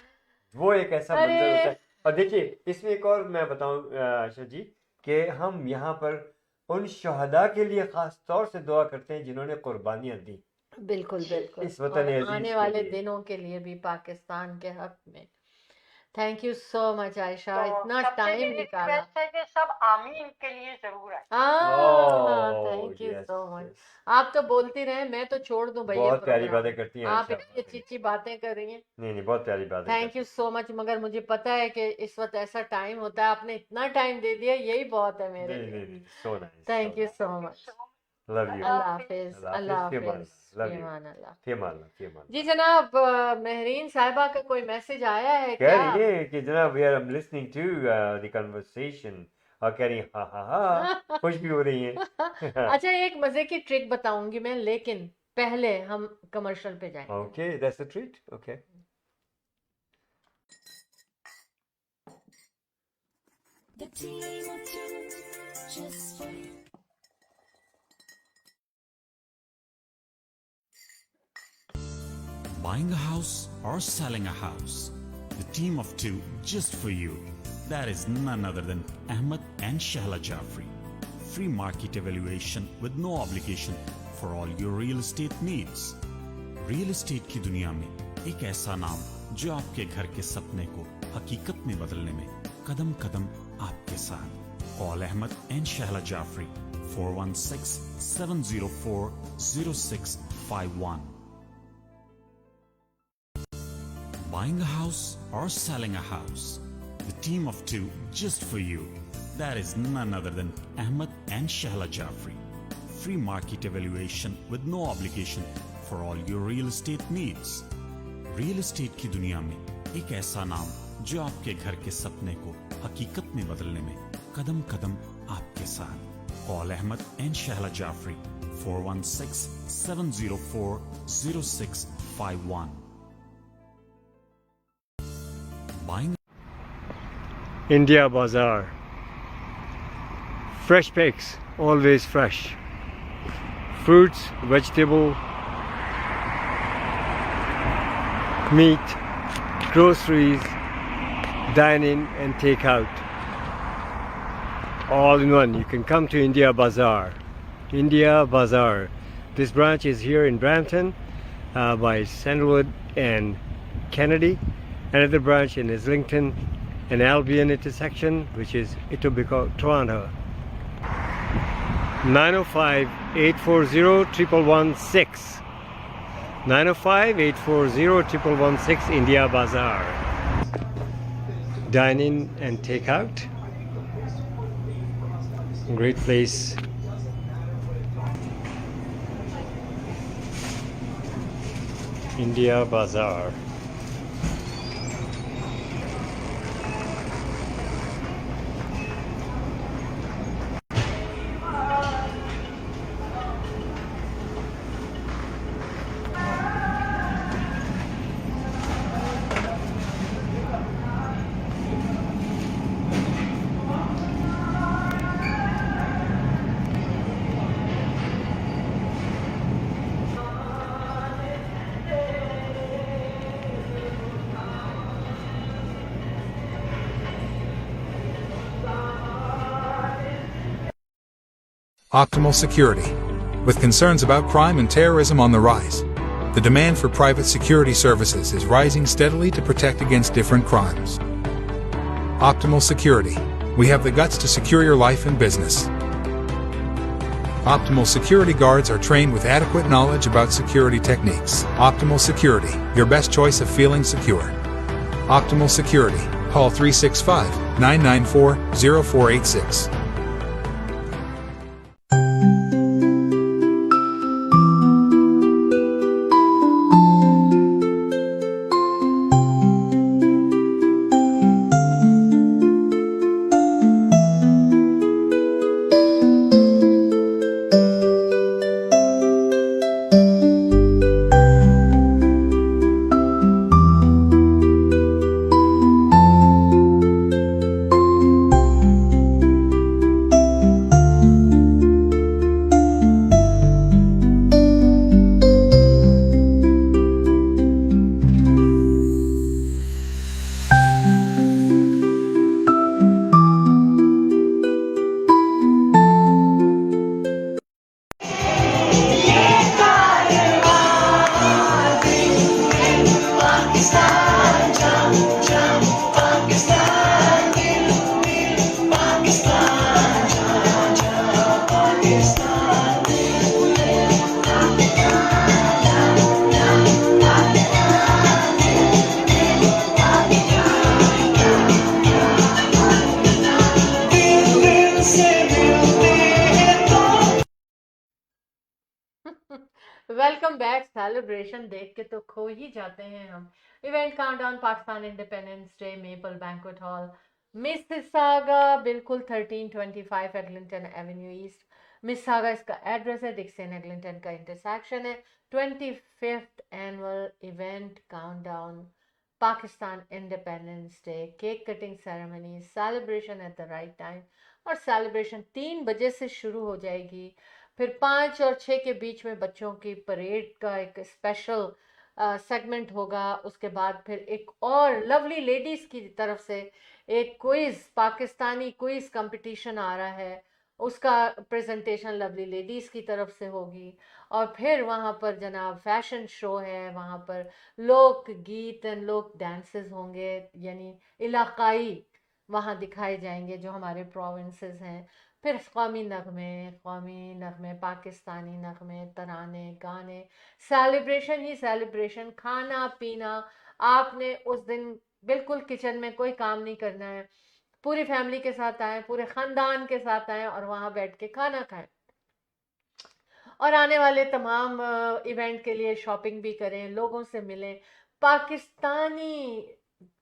वो एक ऐसा
अरे
मंजर होता है। और देखिए इसमें एक और मैं बताऊं आशा जी, कि हम यहाँ पर उन शहदा के लिए खास तौर से दुआ करते हैं जिन्होंने कुर्बानियां दी
बिल्कुल बिल्कुल,
इस वतन
और
अजीज
आने
के
वाले
लिए।
दिनों के लिए भी पाकिस्तान के हक में। Thank you so much Ayesha,
तो
इतना
सबसे
टाइम
ये
निकाला।
रिक्वेस्ट है कि सब आमीन के लिए जरूर आए।
Oh
thank you
yes
so much.
Yes,
आप तो बोलती रहे, मैं तो छोड़ दूं भैया
बहुत प्यारी
प्रोग्राम,
बातें करती हैं
आप
आयशा।
इतनी अच्छी अच्छी बातें कर रही हैं।
नहीं नहीं, बहुत प्यारी बातें
थैंक
करती
यू सो मच, मगर मुझे पता है कि इस वक्त ऐसा टाइम होता है, आपने इतना टाइम दे दिया, यही बहुत है
हैं।
मेरे
नहीं
लिए।
नहीं नहीं, so nice.
Thank you so much.
Love you.
Allah हाफिज,
अल्लाह
अल्लाह
हाफिज, फी
हाफिज,
लव यू,
ईमान अल्लाह।
फी अल्लाह।
जी जनाब, महरीन साहिबा का कोई मैसेज आया है
कह
क्या?
रही है कि जनाब we are listening to the conversation, और कह रही है हा हा हा, खुश भी हो रही हैं।
अच्छा, एक मजे की ट्रिक बताऊंगी मैं, लेकिन पहले हम कमर्शियल पे जाएंगे।
Okay that's a treat. Okay
The team of two, just for you.
Buying a house or selling a house? The team of two just for you. That is none other than Ahmed and Shahla Jafri. Free market evaluation with no obligation for all your real estate needs. Real estate की दुनिया में एक ऐसा नाम जो आपके घर के सपने को हकीकत में बदलने में कदम कदम आपके साथ. Call Ahmed and Shahla Jafri 416-704-0651. Buying a house or selling a house? The team of two just for you. That is none other than Ahmed and Shahla Jafri. Free market evaluation with no obligation for all your real estate needs. Real estate की दुनिया में एक ऐसा नाम जो आपके घर के सपने को हकीकत में बदलने में कदम कदम आपके साथ. Call Ahmed and Shahla Jafri 416-704-0651. Buying
India Bazaar. Fresh picks, always fresh. Fruits, vegetable, meat, groceries, dine in and take out. All in one. You can come to India Bazaar. India Bazaar. This branch is here in Brampton by Sandalwood and Kennedy. Another branch in Islington and Albion intersection, which is Etobicoke, Toronto. 905-840-1116. 905-840-1116, India Bazaar. Dine in and take out. Great place. India Bazaar.
Optimal security. With concerns about crime and terrorism on the rise, the demand for private security services is rising steadily to protect against different crimes. Optimal security. We have the guts to secure your life and business. Optimal security guards are trained with adequate knowledge about security techniques. Optimal Security, your best choice of feeling secure. Optimal Security, call 365-994-0486.
Welcome back. Celebration देख के तो खो ही जाते हैं हम। Event countdown Pakistan independence day, maple banquet hall, Mississauga, बिल्कुल 1325 Eglinton Avenue east, Mississauga इसका address है। डिक्सन एग्लिंटन का इंटरसेक्शन है। 25th annual event countdown Pakistan independence day, cake cutting ceremony, celebration at the right time. और सेलिब्रेशन 3 बजे से शुरू हो जाएगी, फिर 5 और 6 के बीच में बच्चों की परेड का एक स्पेशल सेगमेंट होगा। उसके बाद फिर एक और लवली लेडीज़ की तरफ से एक क्विज़, पाकिस्तानी क्विज़ कंपटीशन आ रहा है, उसका प्रेजेंटेशन लवली लेडीज़ की तरफ से होगी। और फिर वहाँ पर जनाब फैशन शो है, वहाँ पर लोक गीत एंड लोक डांसेस होंगे, यानी इलाकाई वहाँ दिखाए जाएंगे जो हमारे प्रोविंसेस हैं। फिर कौमी नगमे, पाकिस्तानी नगमे, तराने, गाने, सेलिब्रेशन ही सेलिब्रेशन, खाना पीना। आपने उस दिन बिल्कुल किचन में कोई काम नहीं करना है, पूरी फैमिली के साथ आएँ, पूरे ख़ानदान के साथ आएँ और वहाँ बैठ के खाना खाएं। और आने वाले तमाम इवेंट के लिए शॉपिंग भी करें, लोगों से मिलें,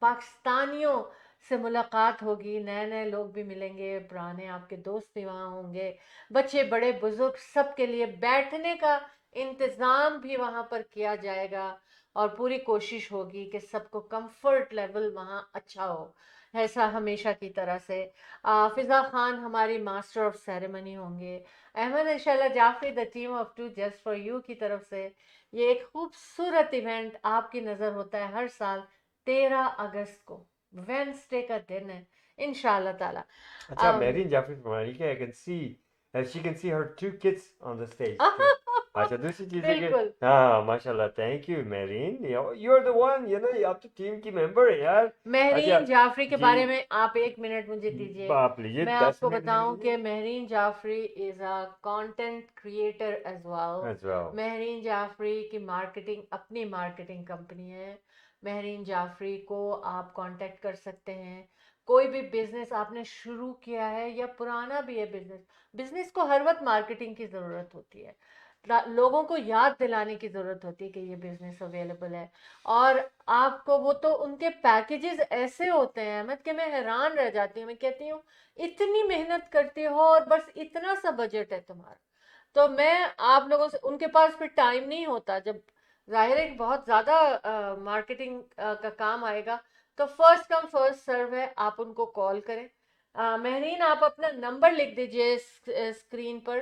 पाकिस्तानियों से मुलाकात होगी, नए नए लोग भी मिलेंगे, पुराने आपके दोस्त भी वहाँ होंगे, बच्चे बड़े बुजुर्ग सबके लिए बैठने का इंतज़ाम भी वहाँ पर किया जाएगा। और पूरी कोशिश होगी कि सबको कंफर्ट लेवल वहाँ अच्छा हो, ऐसा हमेशा की तरह से। फिज़ा खान हमारी मास्टर ऑफ सेरेमनी होंगे। अहमद इंशाल्लाह Jafri the team of 2 just for you की तरफ से ये एक खूबसूरत इवेंट आपकी नज़र होता है हर साल 13 अगस्त को, वेंसडे का दिन है इंशाल्लाह ताला।
अच्छा,
Um,
Marine Jaffrey from America, I can see she can see her 2 kids on the stage too. अच्छा, दूसरी चीज़ है कि
बिल्कुल।
हाँ माशाल्लाह, thank you marine, you're the one, आप तो टीम की मेंबर है यार।
महरीन
अच्छा
जाफरी के
जी,
बारे में आप 1 मिनट मुझे दीजिए।
आप लीजिए,
मैं
10
आपको
मिनट
बताऊं
लीजिए
कि Mehreen Jafri is a content creator as well.
as well.
Mehreen Jafri की मार्केटिंग, अपनी मार्केटिंग कंपनी है। महरीन जाफरी को आप कांटेक्ट कर सकते हैं। कोई भी बिजनेस आपने शुरू किया है या पुराना भी है बिजनेस, बिजनेस को हर वक्त मार्केटिंग की ज़रूरत होती है, लोगों को याद दिलाने की ज़रूरत होती है कि ये बिजनेस अवेलेबल है। और आपको वो तो उनके पैकेजेस ऐसे होते हैं अहमद कि मैं हैरान रह जाती हूँ। मैं कहती हूँ इतनी मेहनत करते हो और बस इतना सा बजट है तुम्हारा। तो मैं आप लोगों से, उनके पास फिर टाइम नहीं होता, जब जाहिर है कि बहुत ज़्यादा मार्केटिंग का काम आएगा तो फर्स्ट कम फर्स्ट सर्व है, आप उनको कॉल करें। महरीन आप अपना नंबर लिख दीजिए स्क्रीन पर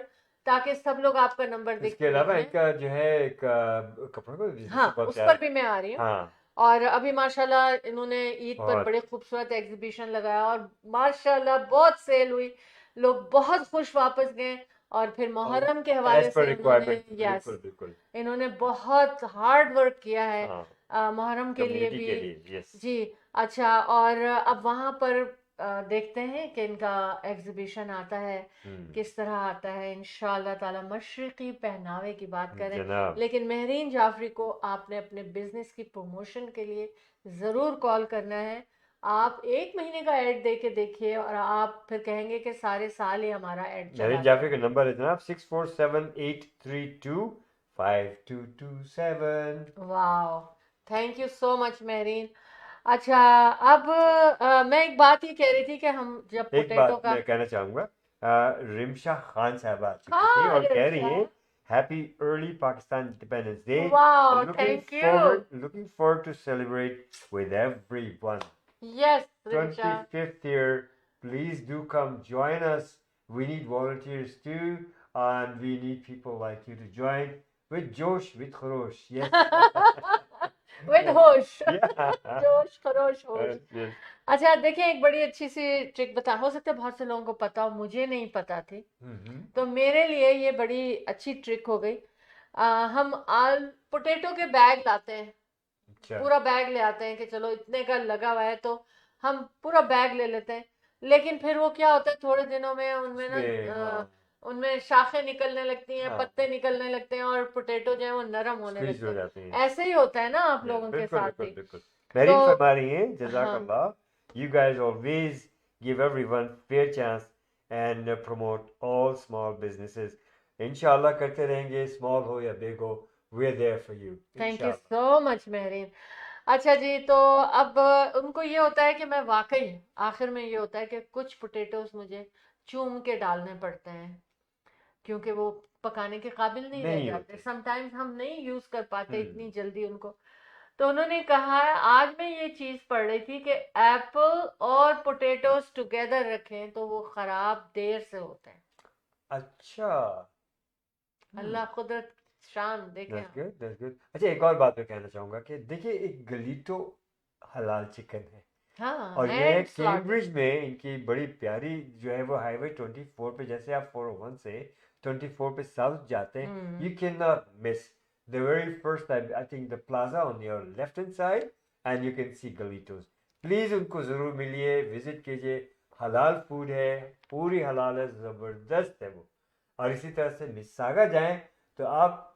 ताकि सब लोग आपका नंबर देख
इसके अलावा
लें।
एक जो है एक कपड़ों का बिजनेस
हाँ,
बहुत
उस
प्यारा
पर भी मैं आ रही हूँ।
हाँ
और अभी माशाल्लाह इन्होंने ईद पर
बहुत
बड़े खूबसूरत एग्जीबिशन लगाया और माशाल्लाह बहुत सेल हुई, लोग बहुत खुश वापस गए। और फिर मुहर्रम के हवाले
एज पर
से इन्होंने,
रिक्वायरमेंट,
यस,
बिल्कुल बिल्कुल
इन्होंने बहुत हार्ड वर्क किया है
हाँ,
मुहर्रम के लिए
कम्युनिटी
भी।
के लिए, यस।
जी। अच्छा, और अब वहाँ पर देखते हैं कि इनका एग्जीबिशन आता है
हम्म,
किस तरह आता है। इंशाल्लाह ताला मशरकी पहनावे की बात करें,
जनाब
लेकिन महरीन जाफरी को आपने अपने बिजनेस की प्रमोशन के लिए ज़रूर कॉल करना है। आप 1 महीने का ऐड दे के देखिए और आप फिर कहेंगे कि सारे साल ही हमारा ऐड चला
मेरी
गया।
जाफरी का नंबर है जनाब 6478325227।
वाह, thank you so much Mehreen. अच्छा, अब मैं एक बात ये कह रही थी कि हम जब
एक
पोटैटो
बात
का
मैं कहना चाहूंगा, रिमशा खान साहबा आ चुकी थी
हाँ
और कह रही
रिमशा,
हैं happy early Pakistan independence day,
वाह
looking
thank you,
forward looking forward to celebrate with everyone.
Yes Rimsha,
25th year, please do come join us. We need volunteers too, and we need people like you to join with Josh, with Kharosh. Yes.
With होश,
Yeah.
जोश खरोश होश।
Yes, yes.
अच्छा देखिए, एक बड़ी अच्छी सी trick बता, हो सकता है बहुत से लोगों को पता हो, मुझे नहीं पता थी,
Mm-hmm.
तो मेरे लिए ये बड़ी अच्छी ट्रिक हो गई। हम आल पोटैटो के बैग लाते हैं,
अच्छा,
पूरा बैग ले आते हैं कि चलो इतने का लगा हुआ है तो हम पूरा बैग ले लेते हैं, लेकिन फिर वो क्या होता है थोड़े दिनों में उनमें ना
उसमें
अ, उनमें शाखें निकलने लगती हैं,
हाँ,
पत्ते निकलने लगते हैं और पोटैटो जो है वो नरम होने
स्क्वीज
लगते
हो
हैं।
जाते हैं।
ऐसे ही होता है ना आप
Yeah,
लोगों के
बिल्कुल
साथ
बिल्कुल
भी।
बिल्कुल। मेरीन
तो
फरमा रही हैं
हाँ,
जज़ाकल्लाह, you guys always give everyone fair chance and promote all small businesses. इंशाल्लाह करते रहेंगे, स्मॉल हो या बिग हो, we're there for you
thank you
इंशाल्लाह।
So much Mehreen. अच्छा जी, तो अब उनको ये होता है कि मैं वाकई आखिर में ये होता है कि कुछ पोटैटोज मुझे चूम के डालने पड़ते हैं क्योंकि वो पकाने के काबिल नहीं रह
नहीं
जाते,
होते।
समटाइम्स हम नहीं यूज कर पाते इतनी
हम्म,
जल्दी उनको। तो उन्होंने कहा है, आज मैं ये चीज पढ़ रही थी कि एप्पल और पोटैटोज टुगेदर रखें तो वो खराब देर से होते हैं।
अच्छा,
अल्लाह कुदरत शान देखें
दैट्स
आप।
Good, that's good. अच्छा, एक और बात मैं कहना चाहूंगा कि देखिए, एक गलीटो हलाल चिकन है
हाँ,
और ये है
हैंड स्लॉटेड।
कैम्ब्रिज में, इनकी बड़ी प्यारी जो है वो हाईवे 24 पे, जैसे आप 401 से 24 पे साउथ जाते हैं, you can not miss the very first time, I think the plaza on your left hand side and you can see Gallitos. Please उनको ज़रूर मिलिए, विजिट कीजिए, हलाल फूड है, पूरी हलाल है, ज़बरदस्त है वो। और इसी तरह से मिसागा जाएं तो आप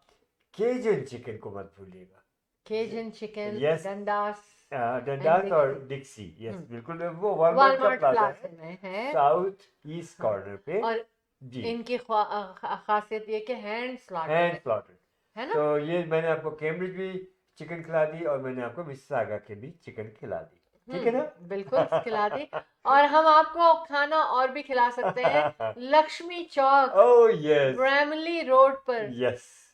केजन चिकन को मत भूलिएगा।
Cajun chicken,
yes,
Dundas
Dundas
and
और
डिक्सी,
डिक्सी, यस बिल्कुल, वो वॉलमार्ट का
वॉलमार्ट
प्लाजा
प्लाजा
है
में है।
साउथ ईस्ट
हाँ,
कॉर्नर पे
और
जी,
इनकी खासियत ये कि हैंड स्लॉटेड
हैंड
है
स्लॉटेड।
है ना।
तो ये मैंने आपको कैम्ब्रिज भी चिकन खिला दी और मैंने आपको मिसिसागा के भी चिकन खिला दी, ठीक है ना?
बिल्कुल खिला दी। और हम आपको खाना और भी खिला सकते हैं Lakshmi Chowk,
oh yes,
Bramley road पर।
यस।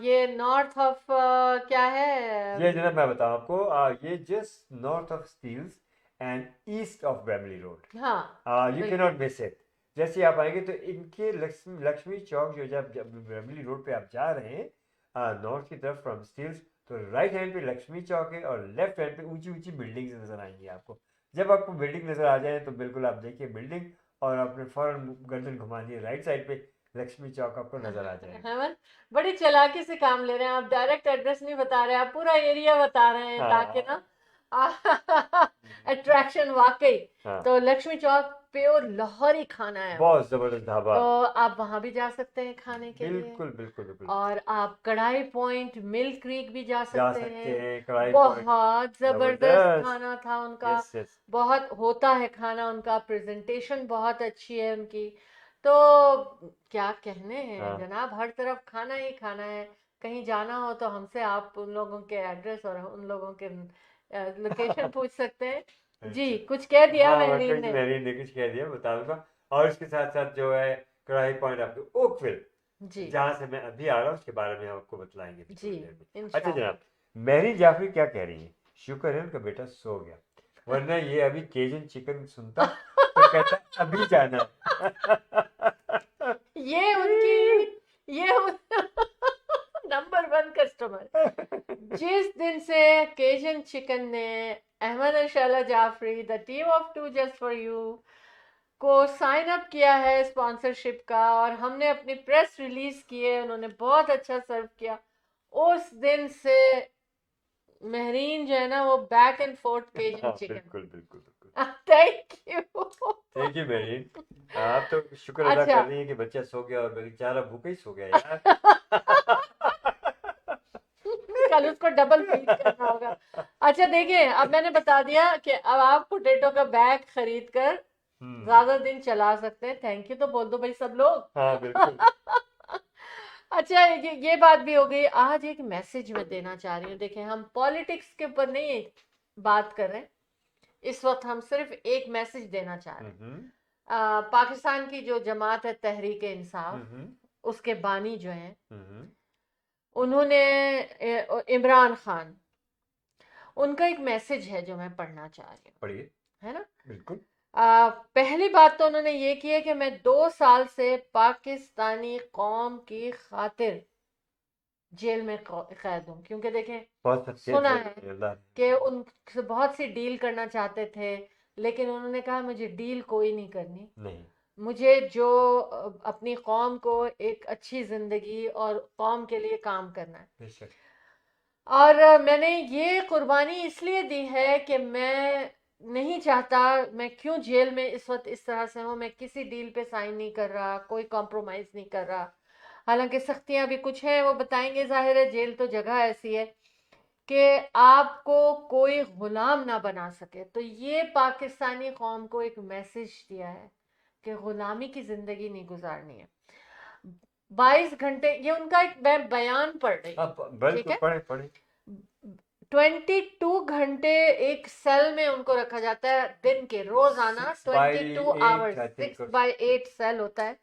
ये नॉर्थ ऑफ क्या है,
ये जनाब मैं बताऊं आपको, ये just north of Steeles and east of Bramley road,
हाँ
यू कैन
बिल्कुल,
नॉट मिस इट। जैसे आप आएंगे तो इनके लक्ष्मी चौक, जो जब ब्रैमली रोड पे आप जा रहे हैं नॉर्थ की तरफ फ्रॉम स्टील्स, तो राइट हैंड पे लक्ष्मी चौक है और लेफ्ट हैंड पे ऊंची ऊंची बिल्डिंग्स नजर आएंगी आपको। जब आपको बिल्डिंग नजर आ जाए तो बिल्कुल आप देखिए बिल्डिंग और आपने फौरन गर्दन घुमानी है राइट साइड पे, लक्ष्मी चौक आपको नजर आ जाएगा।
हेमंत बड़ी चालाकी से काम ले रहे हैं आप, डायरेक्ट एड्रेस नहीं बता रहे, आप पूरा एरिया बता रहे हैं ताकि
हाँ,
ना अट्रैक्शन वाकई।
हाँ,
तो लक्ष्मी चौक प्योर लाहौरी खाना है वो,
बहुत जबरदस्त ढाबा,
तो आप वहां भी जा सकते हैं खाने के लिए।
बिल्कुल बिल्कुल बिल्कुल।
और आप कढ़ाई पॉइंट, मिल क्रीक भी जा
जा
सकते
सकते
हैं।
हैं, कढ़ाई पॉइंट,
बहुत जबरदस्त
जबरदस्त,
खाना था उनका,
यस यस।
बहुत होता है खाना उनका, प्रेजेंटेशन बहुत अच्छी है उनकी। तो क्या कहने हैं
हाँ,
जनाब, हर तरफ खाना ही खाना है। कहीं जाना हो तो हमसे आप उन लोगों के एड्रेस और उन लोगों के लोकेशन पूछ सकते हैं जी।
अच्छा,
कुछ कह दिया
हाँ
महरीन
कुछ
ने?
मैंने ने कुछ कह दिया, बता दूंगा। और इसके साथ साथ जो है कढ़ाई पॉइंट आपको ओकविल,
जी
जहाँ से मैं अभी आ रहा हूँ उसके बारे में हम आपको बतलाएंगे अभी
जी
थोड़ी देर में। अच्छा
इंशाल्लाह।
जनाब, मैरी जाफरी क्या कह रही है, शुक्र है उनका बेटा सो गया, वरना ये अभी केजन चिकन सुनता तो कहता अभी जाना है।
ये उनकी ये नंबर 1 कस्टमर। जिस दिन से केजन चिकन ने अहमद और Shaila Jafri, the team of 2 just for you को साइन अप किया है स्पॉन्सरशिप का, और हमने अपनी प्रेस रिलीज की है, उन्होंने बहुत अच्छा सर्व किया, उस दिन से महरीन जो है ना वो बैक एंड फोर्थ केजन
हाँ,
चिकन।
बिल्कुल बिल्कुल बिल्कुल।
Thank you.
Thank you marine. आप तो शुक्र अदा
अच्छा।
कर रही हैं कि बच्चा सो गया और बेचारा भूखा ही सो गया यार।
कल उसको डबल फीड करना होगा। अच्छा देखिए, अब मैंने बता दिया कि अब आप पोटैटो का बैग खरीद कर ज्यादा दिन चला सकते हैं। थैंक यू तो बोल दो भाई सब लोग।
हाँ बिल्कुल।
अच्छा, ये बात भी हो गई। आज एक मैसेज मैं देना चाह रही हूँ। देखें, हम पॉलिटिक्स के ऊपर नहीं बात कर रहे हैं इस वक्त, हम सिर्फ एक मैसेज देना चाह रहे हैं। पाकिस्तान की जो जमात है तहरीक इंसाफ, उसके बानी जो हैं, उन्होंने इमरान खान, उनका एक मैसेज है जो मैं पढ़ना चाह रही हूँ।
पढ़िए।
है ना?
बिल्कुल।
पहली बात तो उन्होंने ये की है कि मैं 2 साल से पाकिस्तानी कौम की खातिर जेल में कैद हूँ, क्योंकि देखें
बहुत
सुना है
अल्लाह।
कि उनसे बहुत सी डील करना चाहते थे, लेकिन उन्होंने कहा मुझे डील कोई नहीं करनी,
नहीं।
मुझे जो अपनी कौम को एक अच्छी जिंदगी और कौम के लिए काम करना है।
बेशक।
और मैंने ये कुर्बानी इसलिए दी है कि मैं नहीं चाहता, मैं क्यों जेल में इस वक्त इस तरह से हूँ, मैं किसी डील पे साइन नहीं कर रहा, कोई कॉम्प्रोमाइज नहीं कर रहा। हालांकि सख्तियां भी कुछ हैं, वो बताएंगे। जाहिर है जेल तो जगह ऐसी है कि आपको कोई गुलाम ना बना सके। तो ये पाकिस्तानी कौम को एक मैसेज दिया है कि गुलामी की जिंदगी नहीं गुजारनी है। 22 घंटे, ये उनका एक मैं बयान पढ़ रही हूँ,
आप
ठीक
बिल्कुल
है?
पढ़े पढ़े।
22 घंटे एक सेल में उनको रखा जाता है, दिन के रोजाना 22 आवर्स, 6/8 सेल होता है,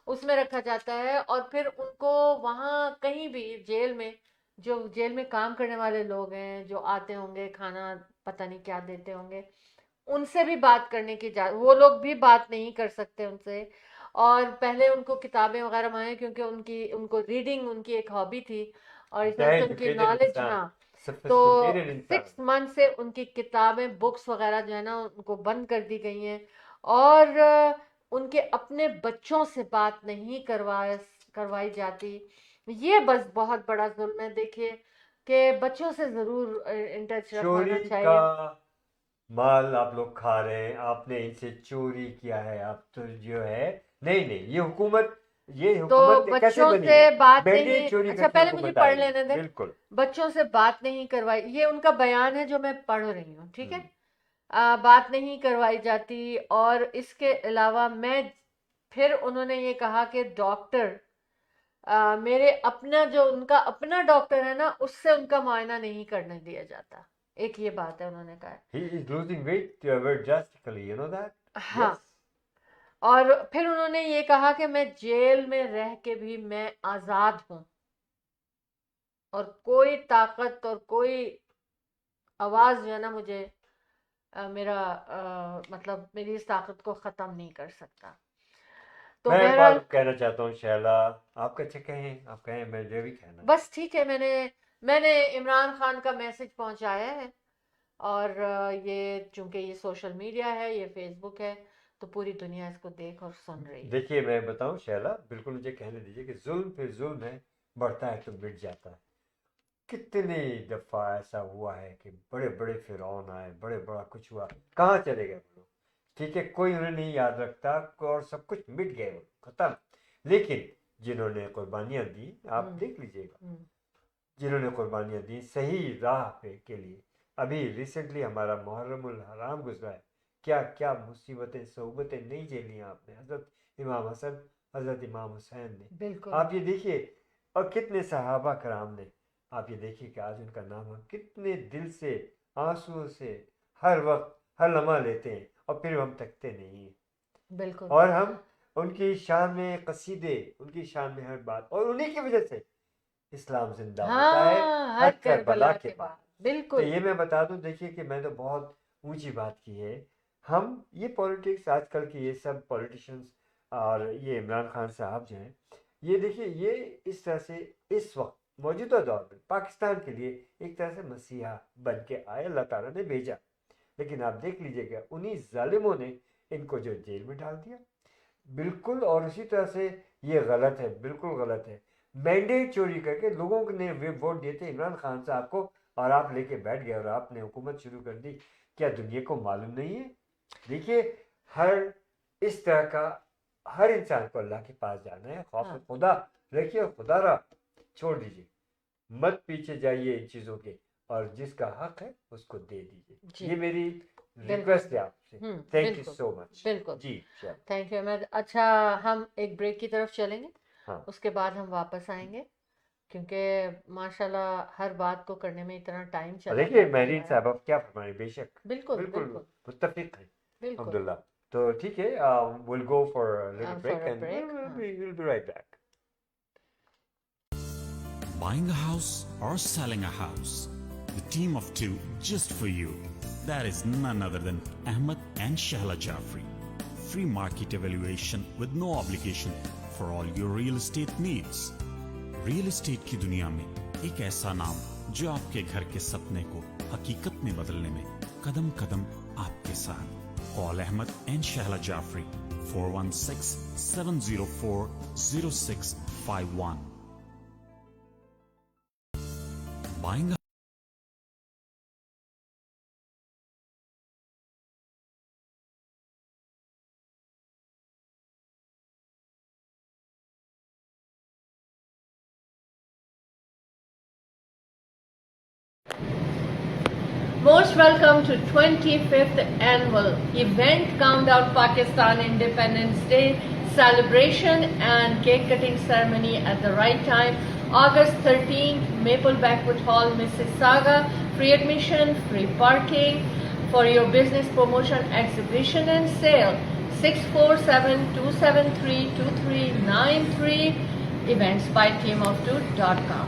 उसमें रखा जाता है। और फिर उनको वहाँ कहीं भी जेल में, जो जेल में काम करने वाले लोग हैं, जो आते होंगे, खाना पता नहीं क्या देते होंगे, उनसे भी बात करने की वो लोग भी बात नहीं कर सकते उनसे। और पहले उनको किताबें वगैरह मंगाए, क्योंकि उनको रीडिंग उनकी एक हॉबी थी, और इस तरह से उनकी
एजुकेटेड
नॉलेज।
इंसान,
हाँ, तो
सोफिस्टिकेटेड इंसान।
6 मंथ से उनकी किताबें, बुक्स वगैरह जो है ना, उनको बंद कर दी गई हैं। और उनके अपने बच्चों से बात नहीं करवाई जाती। ये बस बहुत बड़ा जुल्म है। देखिए कि बच्चों से जरूर इन टच
चोरी
रखवाना
का
चाहिए।
माल आप लोग खा रहे हैं, आपने इनसे चोरी किया है। आप तो जो है, नहीं नहीं, ये
तो
हुकूमत कैसे
बच्चों
बनी
से
है?
बात
बैंडेज
नहीं,
चोरी
अच्छा
करके
पहले मुझे
हुकूमत
पढ़
आई है।
लेने दे।
बिल्कुल।
बच्चों से बात नहीं करवाई, ये उनका बयान है जो मैं पढ़ रही हूँ, ठीक है?
हम्म।
बात नहीं करवाई जाती। और इसके अलावा फिर उन्होंने ये कहा कि डॉक्टर, मेरे अपना जो उनका अपना डॉक्टर है ना, उससे उनका मुआयना नहीं करने दिया जाता। एक ये बात है, उन्होंने कहा है।
He is losing weight very drastically, you know that?
हाँ।
Yes.
और फिर उन्होंने ये कहा कि मैं जेल में रह के भी मैं आजाद हूं, और कोई ताकत और कोई आवाज जो है ना, मुझे मतलब मेरी इस ताकत को खत्म नहीं कर सकता। तो
मैं एक
बहरहाल
बात कहना चाहता हूँ शैला। आपका अच्छा कहें, आप कहें, मैं जो भी कहना।
बस ठीक है, मैंने इमरान खान का मैसेज पहुंचाया है। और ये चूंकि ये सोशल मीडिया है, ये फेसबुक है, तो पूरी दुनिया इसको देख और सुन रही है।
देखिए मैं बताऊं शैला, बिल्कुल मुझे कहने दीजिए कि जुल्म फिर जुल्म है, बढ़ता है तो मिट जाता है। कितनी दफा ऐसा हुआ है कि बड़े बड़े फिरौन आए, बड़े बड़ा कुछ हुआ, कहाँ चले गए वो लोग? ठीक है, कोई उन्हें नहीं याद रखता, और सब कुछ मिट गए, वो खत्म। लेकिन जिन्होंने कुर्बानियां दी, आप देख लीजिएगा,
हम्म,
जिन्होंने कुर्बानियां दी सही राह पे के लिए। अभी रिसेंटली हमारा मुहर्रमुल हराम गुजरा है, क्या क्या मुसीबतें सोबतें नहीं झेली आपने, हजरत इमाम हसन, हजरत इमाम हुसैन ने।
बिल्कुल।
आप ये देखिए, और कितने सहाबा कराम ने। आप ये देखिए कि आज उनका नाम हम कितने दिल से, आंसुओं से हर वक्त हर लम्हा लेते हैं, और फिर हम थकते नहीं हैं।
बिल्कुल।
और हम उनकी शान में कसीदे, उनकी शान में हर बात, और उन्हीं की वजह से इस्लाम जिंदा होता है
हाँ,
हर
हर
करबला
करबला
के
के
बाद।
बाद।
तो
बिल्कुल।
ये मैं बता दूं, देखिए कि मैं तो बहुत ऊंची बात की है। हम ये पॉलिटिक्स आजकल के ये सब पॉलिटिशियंस, और ये इमरान खान साहब जो हैं, ये देखिए, ये इस तरह से इस वक्त मौजूदा दौर में पाकिस्तान के लिए एक तरह से मसीहा बन के आए, अल्लाह ताला ने भेजा। लेकिन आप देख लीजिएगा, उन्हीं जालिमों ने इनको जो जेल में डाल दिया। बिल्कुल। और उसी तरह से ये गलत है, बिल्कुल गलत है। मैंडेट चोरी करके लोगों ने वे वोट दिए थे इमरान खान साहब को, और आप लेके बैठ गए और आपने हुकूमत शुरू कर दी। क्या दुनिया को मालूम नहीं है देखिए, हर इस तरह का हर इंसान को अल्लाह के पास जाना है। खौफ
हाँ।
खुदा रखिए, खुदा रा छोड़ दीजिए, मत पीछे जाइए इन चीज़ों के, और जिसका हक है उसको दे
जी।
दीजिए। ये मेरी
बिल्कुल।
रिक्वेस्ट है आपसे। थैंक यू
बिल्कुल
सो मच।
बिल्कुल।
जी चल।
Thank you Ahmed. अच्छा, हम एक ब्रेक की तरफ चलेंगे,
हाँ
उसके बाद हम वापस आएंगे, क्योंकि माशाल्लाह हर बात को करने में इतना टाइम चला
देखिए
जाता है
मेरीन
हमारा।
साहब आप क्या फरमाएं, बेशक
बिल्कुल
बिल्कुल
बिल्कुल
मुत्तफिक है
बिल्कुल।
अब्दुल्ला। तो ठीक है, will go for a little
For
break
a
and
break,
we'll be right back.
Buying a house or selling a house? The team of two just for you. That is none other than Ahmed and Shahla Jafri. Free market evaluation with no obligation for all your real estate needs. Real estate की दुनिया में एक ऐसा नाम जो आपके घर के सपने को हकीकत में बदलने में कदम कदम आपके साथ। Call Ahmed and Shahla Jafri 416-704-0651. Buying a
Most welcome to 25th annual event Countdown Pakistan Independence Day celebration and cake cutting ceremony at the right time. August 13th, Maple Banquet Hall, Mississauga. Free admission, free parking for your business promotion, exhibition and sale. 647-273-2393. Events by teamof2.com.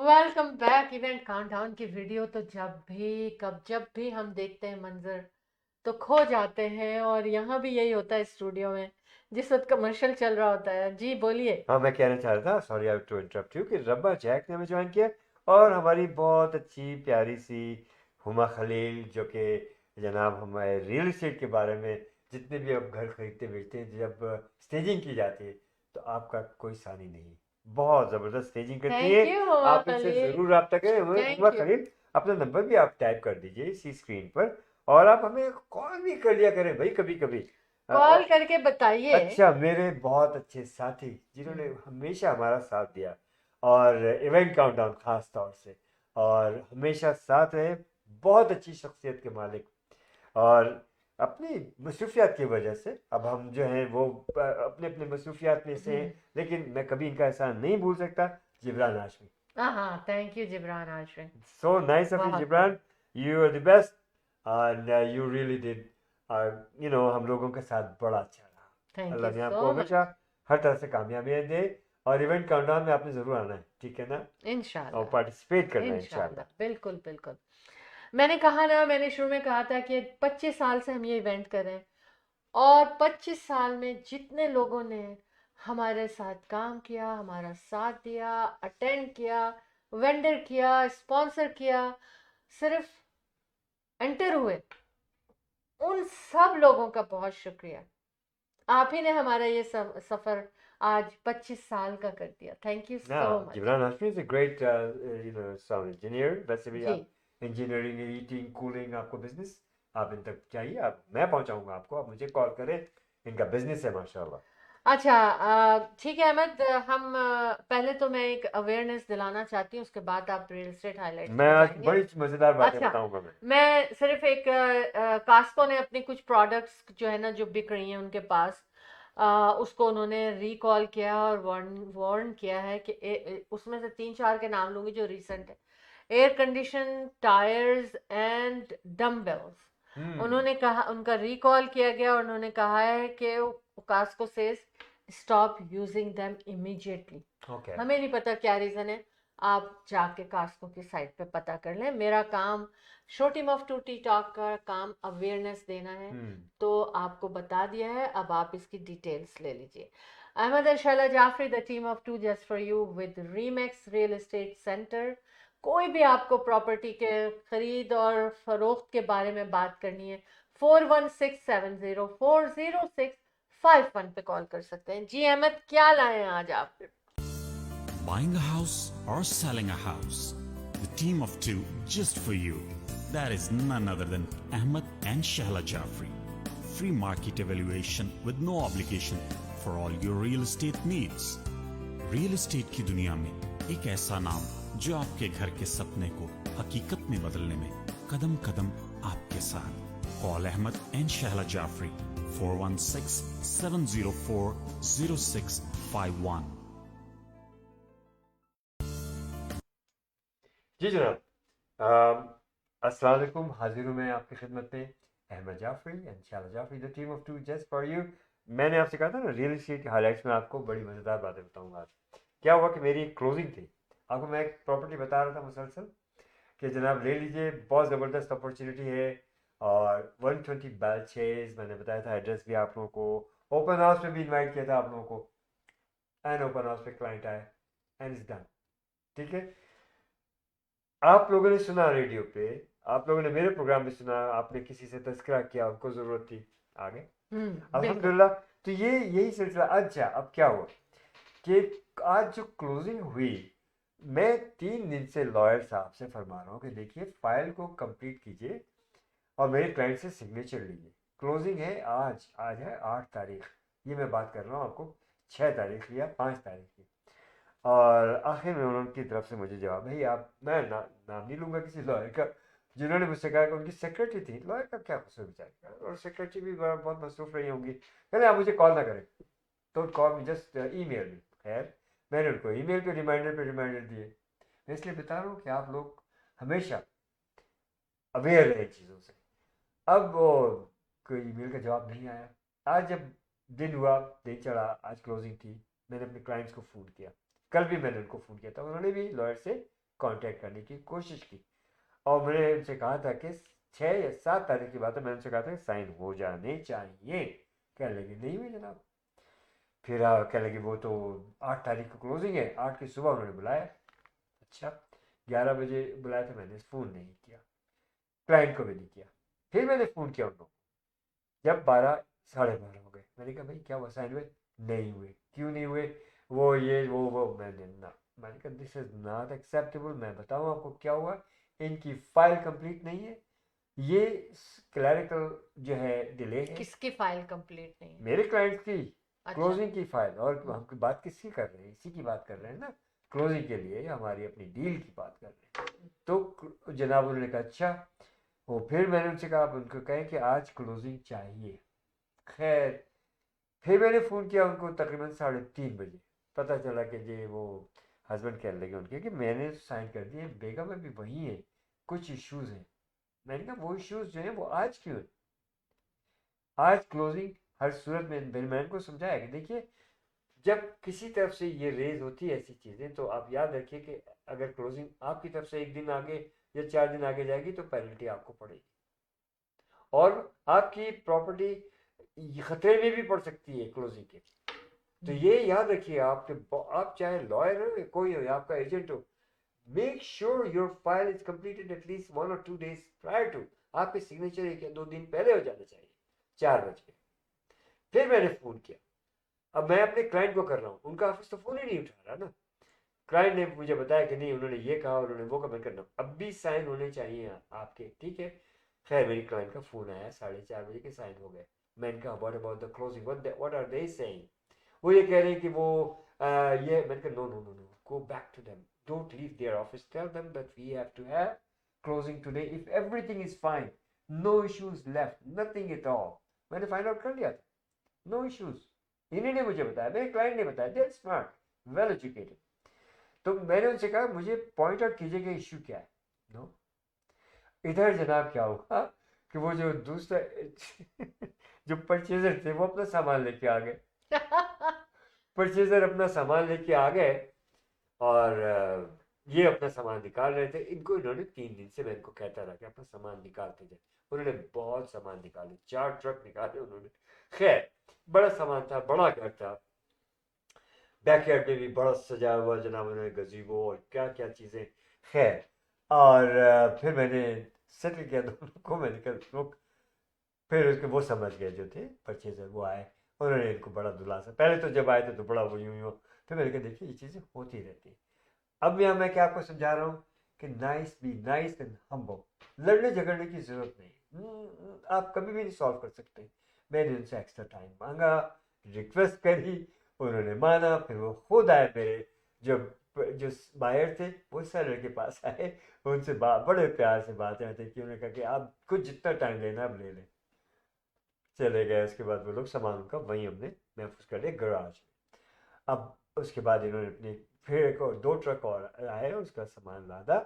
Welcome back. Event countdown की video तो जब भी हम देखते हैं मंजर तो खो जाते हैं, और यहाँ भी यही होता है स्टूडियो में जिस वक्त कमर्शियल चल रहा होता है। जी बोलिए।
हाँ मैं कहना चाह रहा था, sorry I to interrupt you, कि रब्बा जैक ने हमें ज्वाइन किया, और हमारी बहुत अच्छी प्यारी सी हुमा खलील, जो कि जनाब हमारे रियल इस्टेट के बारे में जितने भी आप घर खरीदते बेचते हैं, जब स्टेजिंग की जाती है तो आपका कोई सानी नहीं, बहुत ज़बरदस्त स्टेजिंग करती
थैंक
है।
यू हुमा
आप इनसे
खलील।
ज़रूर रब्ता करें।
Thank
Huma
you.
खलील, अपना नंबर भी आप टाइप कर दीजिए इसी स्क्रीन पर, और आप हमें कॉल भी कर लिया करें भाई कभी कभी।
कॉल करके बताइए।
अच्छा, मेरे बहुत अच्छे साथी जिन्होंने हमेशा हमारा साथ दिया, और इवेंट काउंटडाउन खास तौर से, और हमेशा साथ रहे, बहुत अच्छी शख्सियत के मालिक, और अपनी मसरूफियात की वजह से अब हम जो हैं वो अपने अपने मसरूफियात में से हैं, लेकिन मैं कभी इनका एहसान नहीं भूल सकता। जिब्रान हाशमी,
हाँ, थैंक यू जिब्रान आशरे।
so nice of you
बहुत
Jibran, you are the best and you really did हम लोगों के साथ बड़ा अच्छा रहा।
थैंक
अल्लाह
यू
ने
सो
आपको
मच।
हमेशा हर तरह से कामयाबियां दे और इवेंट काउंटडाउन में आपने जरूर आना है, ठीक है ना, और
इंशाल्लाह,
पार्टिसिपेट करना है
इंशाल्लाह,
इंशाल्लाह।
बिल्कुल बिल्कुल। मैंने कहा ना, मैंने शुरू में कहा था कि 25 साल से हम ये इवेंट कर रहे हैं, और 25 साल में जितने लोगों ने हमारे साथ काम किया, हमारा साथ दिया, अटेंड किया, वेंडर किया, स्पॉन्सर किया, सिर्फ एंटर हुए, उन सब लोगों का बहुत शुक्रिया। आप ही ने हमारा ये सफर आज 25 साल का कर दिया। थैंक यू
ना,
so much
Jibran Hashmi is a great sound engineer. वैसे भी
जी।
आप इंजीनियरिंग, हीटिंग, कूलिंग, आपको बिजनेस, आप इन तक चाहिए, आप मैं पहुंचाऊंगा आपको, आप मुझे कॉल करें, इनका बिजनेस है माशाल्लाह।
अच्छा, ठीक है अहमद, हम पहले तो मैं एक अवेयरनेस दिलाना चाहती हूँ, उसके बाद आप रियल एस्टेट हाईलाइट्स
मैं
में
आज
जाएंगे।
बड़ी मजेदार बातें
अच्छा,
बताऊंगा मैं।
मैं सिर्फ एक कास्को ने अपनी कुछ प्रोडक्ट्स जो है ना, जो बिक रही हैं उनके पास, उसको उन्होंने रिकॉल किया और वार्न किया है कि उसमें से 3-4 के नाम लूंगी जो रीसेंट है। Air condition, tyres and dumbbells, उन्होंने कहा, उनका रिकॉल किया गया और उन्होंने कहा है कि Costco says stop using them immediately.
Okay,
हमें नहीं पता क्या रीज़न है, आप जाके कास्को की साइट पे पता कर लें। मेरा काम, show team of two T talk का काम अवेयरनेस देना है, तो आपको बता दिया है, अब आप इसकी डिटेल्स ले लीजिए। Ahmed and Shaila Jafri, the team of two just for you with Remax real estate centre. कोई भी आपको प्रॉपर्टी के खरीद और फरोख्त के बारे में बात करनी है, 4167040651 पे कॉल कर सकते हैं। जी अहमद, क्या लाए हैं आज आप?
Buying a house or selling a house? The team of two just for you. That is none other than Ahmed and Shahla Jafri. Free market evaluation with no obligation for all your real estate needs. Real estate की दुनिया में एक ऐसा नाम जो आपके घर के सपने को हकीकत में बदलने में कदम कदम आपके साथ। Call Ahmed and Shahla Jafri 416-704-0651.
जी जनाब, अस्सलाम वालेकुम, हाजिर हूँ मैं आपकी खिदमत में, Ahmad Jafri and Shahla Jafri, the team of two just for you. मैंने आपसे कहा था ना, रियल एस्टेट हाईलाइट्स में आपको बड़ी मज़ेदार बातें बताऊंगा आज। क्या हुआ कि मेरी क्लोजिंग थी, आपको मैं एक प्रॉपर्टी बता रहा था मुसलसल कि जनाब ले लीजिए, बहुत ज़बरदस्त अपॉर्चुनिटी है, और 120 बेलचेज, मैंने बताया था एड्रेस भी आप लोगों को, ओपन हाउस में भी इन्वाइट किया था आप लोगों को, एंड ओपन हाउस पे क्लाइंट आए एंड इज डन, ठीक है। आप लोगों ने सुना रेडियो पे, आप लोगों ने मेरे प्रोग्राम में सुना, आपने किसी से तस्करा किया, उनको ज़रूरत थी, आगे
बिल्कुल।
अल्हम्दुलिल्लाह। तो यही सिलसिला। अच्छा, अब क्या हुआ कि आज जो क्लोजिंग हुई, मैं 3 दिन से लॉयर साहब से फरमा रहा हूँ कि देखिए फाइल को कंप्लीट कीजिए और मेरे क्लाइंट से सिग्नेचर लीजिए। क्लोजिंग है आज है 8 तारीख, ये मैं बात कर रहा हूँ आपको 6 तारीख या 5 तारीख की। और आखिर में उनकी तरफ से मुझे जवाब, भाई आप, मैं नाम नहीं लूँगा किसी लॉयर का, जिन्होंने मुझसे कहा कि उनकी सेक्रेटरी थी, लॉयर का क्या कसूर बेचारे का, और सेक्रेटरी भी बहुत मसरूफ रही होंगी, कहते आप मुझे कॉल ना करें, तो कॉल मी, जस्ट ईमेल मी। खैर, मैंने उनको ईमेल पे रिमाइंडर दिए। मैं इसलिए बता रहा हूँ कि आप लोग हमेशा अवेयर रहे चीज़ों से। अब वो कोई ईमेल का जवाब नहीं आया। आज जब दिन हुआ, दिन चढ़ा, आज क्लोजिंग थी, मैंने अपने क्लाइंट्स को फ़ोन किया, कल भी मैंने उनको फ़ोन किया था, उन्होंने भी लॉयर से कांटेक्ट करने की कोशिश की, और मैंने उनसे कहा था कि 6 या 7 तारीख की बात है, मैंने उनसे कहा था कि साइन हो जाने चाहिए। कह लगे नहीं हुए जनाब। फिर कह लगे वो तो 8 तारीख को क्लोजिंग है, 8 की सुबह उन्होंने बुलाया। अच्छा, 11 बजे बुलाया था, मैंने फ़ोन नहीं किया, क्लाइंट को भी नहीं किया। फिर मैंने फ़ोन किया उनको जब 12 साढ़े 12 हो गए। मैंने कहा भाई क्या हुआ, साइन हुए? नहीं हुए। क्यों नहीं हुए? वो ये वो मैंने कहा दिस इज़ नॉट एक्सेप्टेबल। मैं बताऊँ आपको क्या हुआ, इनकी फाइल कंप्लीट नहीं है, ये क्लैरिकल जो है डिले है।
किसकी फाइल कंप्लीट नहीं है?
मेरे क्लाइंट की
अच्छा।
क्लोजिंग की फाइल। और हम बात किसकी कर रहे हैं? इसी की बात कर रहे हैं ना, क्लोजिंग के लिए हमारी अपनी डील की बात कर रहे हैं। तो जनाब उन्होंने कहा अच्छा, और फिर मैंने उनसे कहा, आप उनको कहें कि आज क्लोजिंग चाहिए। खैर फिर मैंने फ़ोन किया उनको तकरीबन 3:30 बजे। पता चला कि जी वो हस्बैंड कहने लगे उनके कि मैंने साइन कर दिए, बेगम अभी वही है, कुछ इश्यूज़ हैं। मैंने कहा वो इश्यूज़ जो हैं वो आज क्यों हैं? आज क्लोजिंग हर सूरत में। मैंने उनको समझाया कि देखिए, जब किसी तरफ से ये रेज होती है ऐसी चीज़ें, तो आप याद रखिए कि अगर क्लोजिंग आपकी तरफ से 1 दिन आगे या 4 दिन आगे जाएगी तो पेनल्टी आपको पड़ेगी, और आपकी प्रॉपर्टी खतरे में भी पड़ सकती है क्लोजिंग के। तो ये याद रखिए, आप चाहे लॉयर हो, कोई हो, आपका एजेंट हो, make sure your file is completed at least 1 और 2 days प्रायर टू। आपके सिग्नेचर 1 या 2 दिन पहले हो जाना चाहिए, 4 बजे। फिर मैंने फ़ोन किया, अब मैं अपने क्लाइंट को कर रहा हूँ, उनका ऑफिस तो फ़ोन ही नहीं उठा रहा ना। क्लाइंट ने मुझे बताया कि नहीं, उन्होंने ये कहा, उन्होंने वो कहा। मैं करना अब भी साइन होने चाहिए आपके, ठीक है। खैर मेरी क्लाइंट का फ़ोन आया, 4:30 बजे के साइन हो गए। मैंने कहा what about the closing, what are they saying? वो ये कह रहे हैं कि वो ये। मैंने कहा no no no no, go back to them, don't leave their office, tell them that we have to have closing today if everything is fine, no issues left, nothing at all. मैंने find out कर लिया था, no issues. इन्हीं ने मुझे बताया, मेरे client ने बताया, they are smart, well educated. तो मैंने उनसे कहा मुझे पॉइंट आउट कीजिए कि इश्यू क्या है। नो, इधर जनाब क्या हुआ कि वो जो दूसरा जो परचेजर थे वो अपना सामान लेके आ गए। परचेजर अपना सामान लेके आ गए, और ये अपना सामान निकाल रहे थे। इन्होंने 3 दिन से मैं इनको कहता रहा कि अपना सामान निकालते जाए। उन्होंने बहुत सामान निकाले, 4 ट्रक निकाले उन्होंने। खैर बड़ा सामान था, बड़ा घर था, बैकयार्ड में भी बड़ा सजा हुआ जनाब, उन्होंने गजीबो और क्या क्या चीज़ें। खैर और फिर मैंने सेटल किया दोनों को। मैंने कहा रुक। फिर उसके वो समझ गए जो थे परचेजर, वो आए, उन्होंने इनको बड़ा दुलासा। पहले तो जब आए थे तो बड़ा वो यूँ यूँ। फिर मैंने कहा देखिए ये चीज़ें होती रहती हैं। अब यहाँ मैं क्या आपको समझा रहा हूँ कि nice, be nice and humble. लड़ने झगड़ने की ज़रूरत नहीं, आप कभी भी नहीं सॉल्व कर सकते। मैंने उनसे एक्स्ट्रा टाइम मांगा, रिक्वेस्ट करी, उन्होंने माना। फिर वो खुद आए, मेरे जो बायर थे वो सेलर के पास आए, उनसे बड़े प्यार से बात करते कि उन्होंने कहा कि आप कुछ जितना टाइम लेना अब ले लें। चले गए। उसके बाद वो लोग सामान का वहीं हमने महफूज कर लिया गराज में। अब उसके बाद इन्होंने अपनी फिर एक और 2 ट्रक और आए, उसका सामान लादा,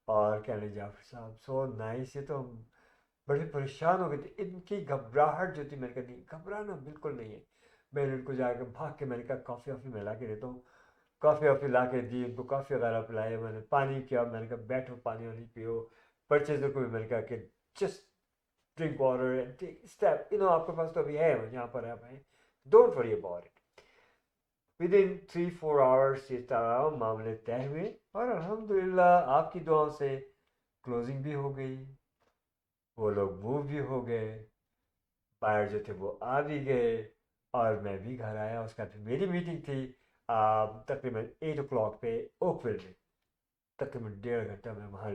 और कहने जाफर साहब सो नाइस। ये तो हम बड़े परेशान हो गए थे, इनकी घबराहट जो थी। मैंने कहा नहीं, घबराना बिल्कुल नहीं है। मैंने उनको जाकर भाग के मैंने कहा कॉफ़ी वॉफ़ी मैं ला के देता हूँ। कॉफ़ी वॉफ़ी ला के दी उनको, कॉफ़ी वगैरह पिलाए। मैंने पानी किया, मैंने कहा बैठो पानी वानी पियो। परचेजर को भी मैंने कहा कि just drink water and take step, आपके पास तो अभी है, यहाँ पर है भाई, don't worry about it. Within 3-4 hours ये तमाम मामले तय हुए, और अल्हम्दुलिल्लाह आपकी दुआओं से क्लोजिंग भी हो गई, वो लोग मूव भी हो गए, बायर जो थे वो आ भी गए, और मैं भी घर आया। उसका फिर मेरी मीटिंग थी तकरीबन 8 o'clock पे ओकविल में। तकरीबन 1.5 घंटा मैं वहाँ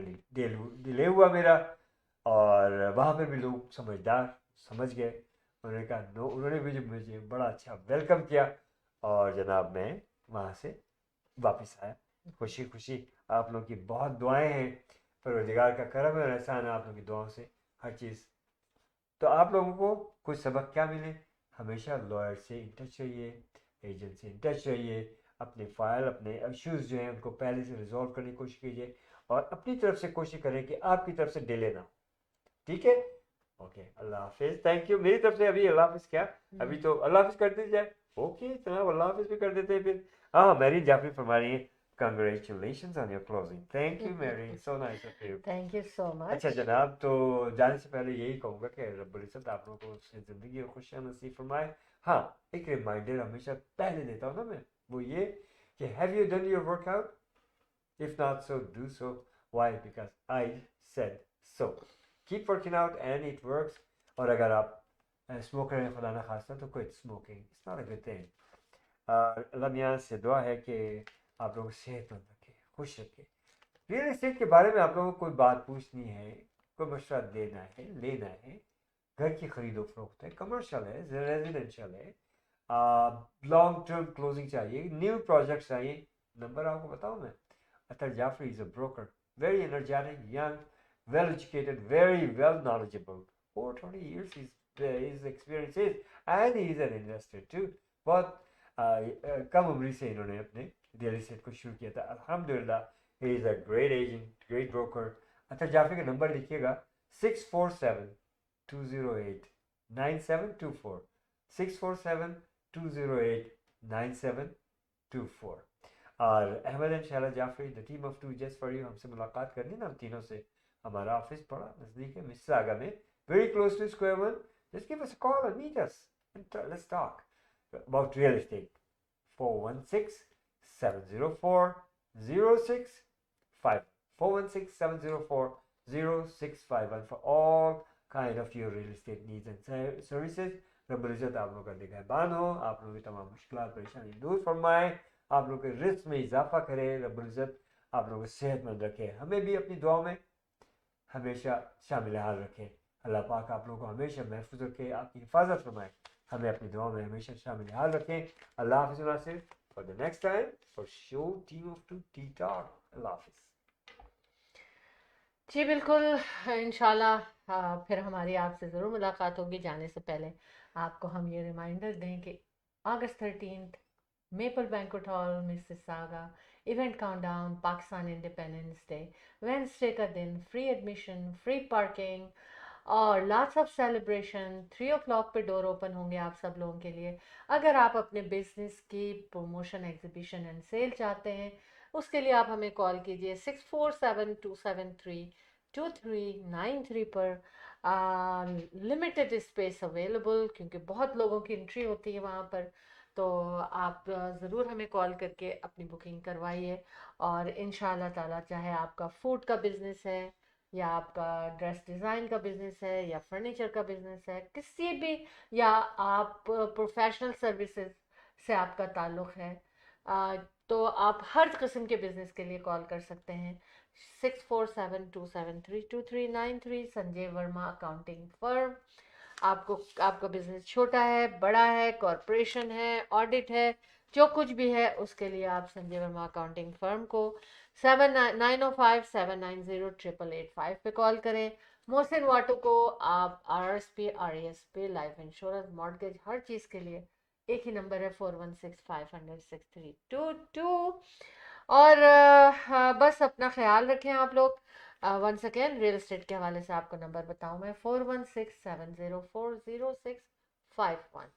डिले हुआ मेरा, और वहाँ पे भी लोग समझदार समझ गए। उन्होंने कहा नो, उन्होंने भी मुझे बड़ा अच्छा वेलकम किया, और जनाब मैं वहाँ से वापस आया खुशी खुशी। आप लोगों की बहुत दुआएं हैं, परवरदिगार का करम है और एहसान है आप लोगों की दुआओं से हर चीज़। तो आप लोगों को कुछ सबक क्या मिले? हमेशा लॉयर से इन टच रहिए, एजेंट से इन टच रहिए, अपनी फ़ाइल, अपने इश्यूज़ जो हैं उनको पहले से रिजॉल्व करने की कोशिश कीजिए, और अपनी तरफ से कोशिश करें कि आपकी तरफ से डिले ना हो। ठीक है, ओके, अल्लाह हाफिज़, थैंक यू। मेरी तरफ से अभी अल्लाह हाफिज़ क्या, अभी तो अल्लाह हाफिज़ कर दी जाए। ओके जनाब, अल्लाह हाफिज़ भी कर देते हैं फिर। हाँ, मैरी जाफरी फरमा रही है congratulations on your closing. Thank you Mary, so nice of you.
Thank you so much.
अच्छा जनाब, तो जाने से पहले यही कहूँगा कि रब्बुल इज़्ज़त आप लोगों को उससे ज़िंदगी और खुशियाँ नसीब फरमाए। हाँ, एक रिमाइंडर हमेशा पहले देता हूँ ना मैं, वो ये कि have you done your workout? If not so do so. Why? Because I said so. Keep working out and it works. और अगर आप स्मोकर हैं खुदा ना खास्ता, तो quit smoking, it's not a good thing. Allah मियाँ से दुआ है कि आप लोग सेहतमंद रखें, खुश रखें। रियल एस्टेट के बारे में आप लोगों को कोई बात पूछनी है, कोई मशवरा देना है, लेना है, घर की खरीदो फरोख्त है, कमर्शियल है, रेजिडेंशियल है, लॉन्ग टर्म क्लोजिंग चाहिए, न्यू प्रोजेक्ट्स चाहिए, नंबर आपको बताऊँ मैं। Athar Jafri is a broker, very energetic, young, well educated, very well knowledgeable. Over 20 years his experience is, and he is an investor too. बहुत कम उम्र से इन्होंने अपने रियल एस्टेट को शुरू किया था. अल्हम्दुलिल्लाह, he is a great agent, great broker. अच्छा, जाफरी का नंबर लिखिएगा 647-208-9724, 647-208-9724. और Ahmad and Shahla Jafri, the team of two just for you, हमसे मुलाकात करनी ना हम तीनों से. हमारा ऑफिस बड़ा नज़दीक है, मिसिसागा में, very close to Square One. Just give us a call and meet us and let's talk about real estate. 416-704-0651, 416-704-0651 for all kind of your real estate needs and services. रब्बुल इज़्ज़त आप लोगों का निगहबान हो, आप लोगों की तमाम मुश्किलात परेशानी दूर फरमाए, आप लोगों के रिस्क में इजाफा करे. रब्बुल इज़्ज़त आप लोगों को सेहतमंद रखे, हमें भी अपनी दुआ में हमेशा शामिल हाल रखें. अल्लाह पाक आप लोगों को हमेशा महफूज रखे, आपकी हिफाजत फरमाए, हमें अपनी दुआ में हमेशा शामिल हाल रखें. अल्लाह हाफ़िज़ Nasir. For the next time, for show team of two tea talk. अल्लाह हाफ़िज़.
जी बिल्कुल, इंशाल्लाह फिर हमारी आपसे ज़रूर मुलाकात होगी. जाने से पहले आपको हम ये रिमाइंडर दें कि अगस्त 13 maple banquet hall Mississauga, event countdown, Pakistan independence day, Wednesday का दिन, फ्री एडमिशन, फ्री पार्किंग और लॉट्स ऑफ सेलिब्रेशन. 3 o'clock पे डोर ओपन होंगे आप सब लोगों के लिए. अगर आप अपने बिजनेस की प्रमोशन, एग्जीबिशन एंड सेल चाहते हैं, उसके लिए आप हमें कॉल कीजिए 6472732393 पर. लिमिटेड स्पेस अवेलेबल, क्योंकि बहुत लोगों की एंट्री होती है वहाँ पर. तो आप ज़रूर हमें कॉल करके अपनी बुकिंग करवाइए. और इंशाल्लाह ताला, चाहे आपका फूड का बिज़नेस है या आपका ड्रेस डिज़ाइन का बिज़नेस है या फर्नीचर का बिज़नेस है, किसी भी, या आप प्रोफेशनल सर्विसेज से आपका ताल्लुक़ है, तो आप हर किस्म के बिज़नेस के लिए कॉल कर सकते हैं. 6472732393, संजय वर्मा अकाउंटिंग फर्म. आपका बिज़नेस छोटा है, बड़ा है, कॉरपोरेशन है, ऑडिट है, जो कुछ भी है, उसके लिए आप संजय वर्मा अकाउंटिंग फर्म को 905-790-8885 पे कॉल करें. मोहसिन वाटू को आप RSP, RESP, life insurance, mortgage, हर चीज़ के लिए एक ही नंबर है 4165006322. और बस अपना ख्याल रखें आप लोग. वंस अगेन रियल एस्टेट के हवाले से आपको नंबर बताऊं मैं 4167040651.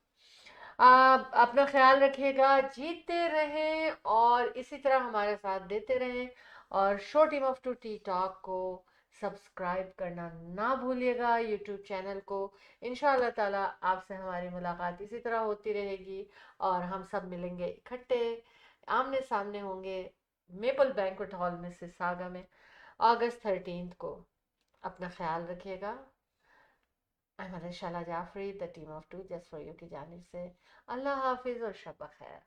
अपना ख्याल रखिएगा, जीतते रहें और इसी तरह हमारे साथ देते रहें. और show team of two T talk को सब्सक्राइब करना ना भूलिएगा, यूट्यूब चैनल को. इंशाअल्लाह ताला आपसे हमारी मुलाकात इसी तरह होती रहेगी और हम सब मिलेंगे इकट्ठे, आमने सामने होंगे मेपल बैंक्वेट हॉल मिसिसागा में अगस्त 13 को. अपना ख्याल रखिएगा. Ahmad Shahla Jafri, the team of two just for you की जानिब से अल्लाह हाफिज़ और शब खैर.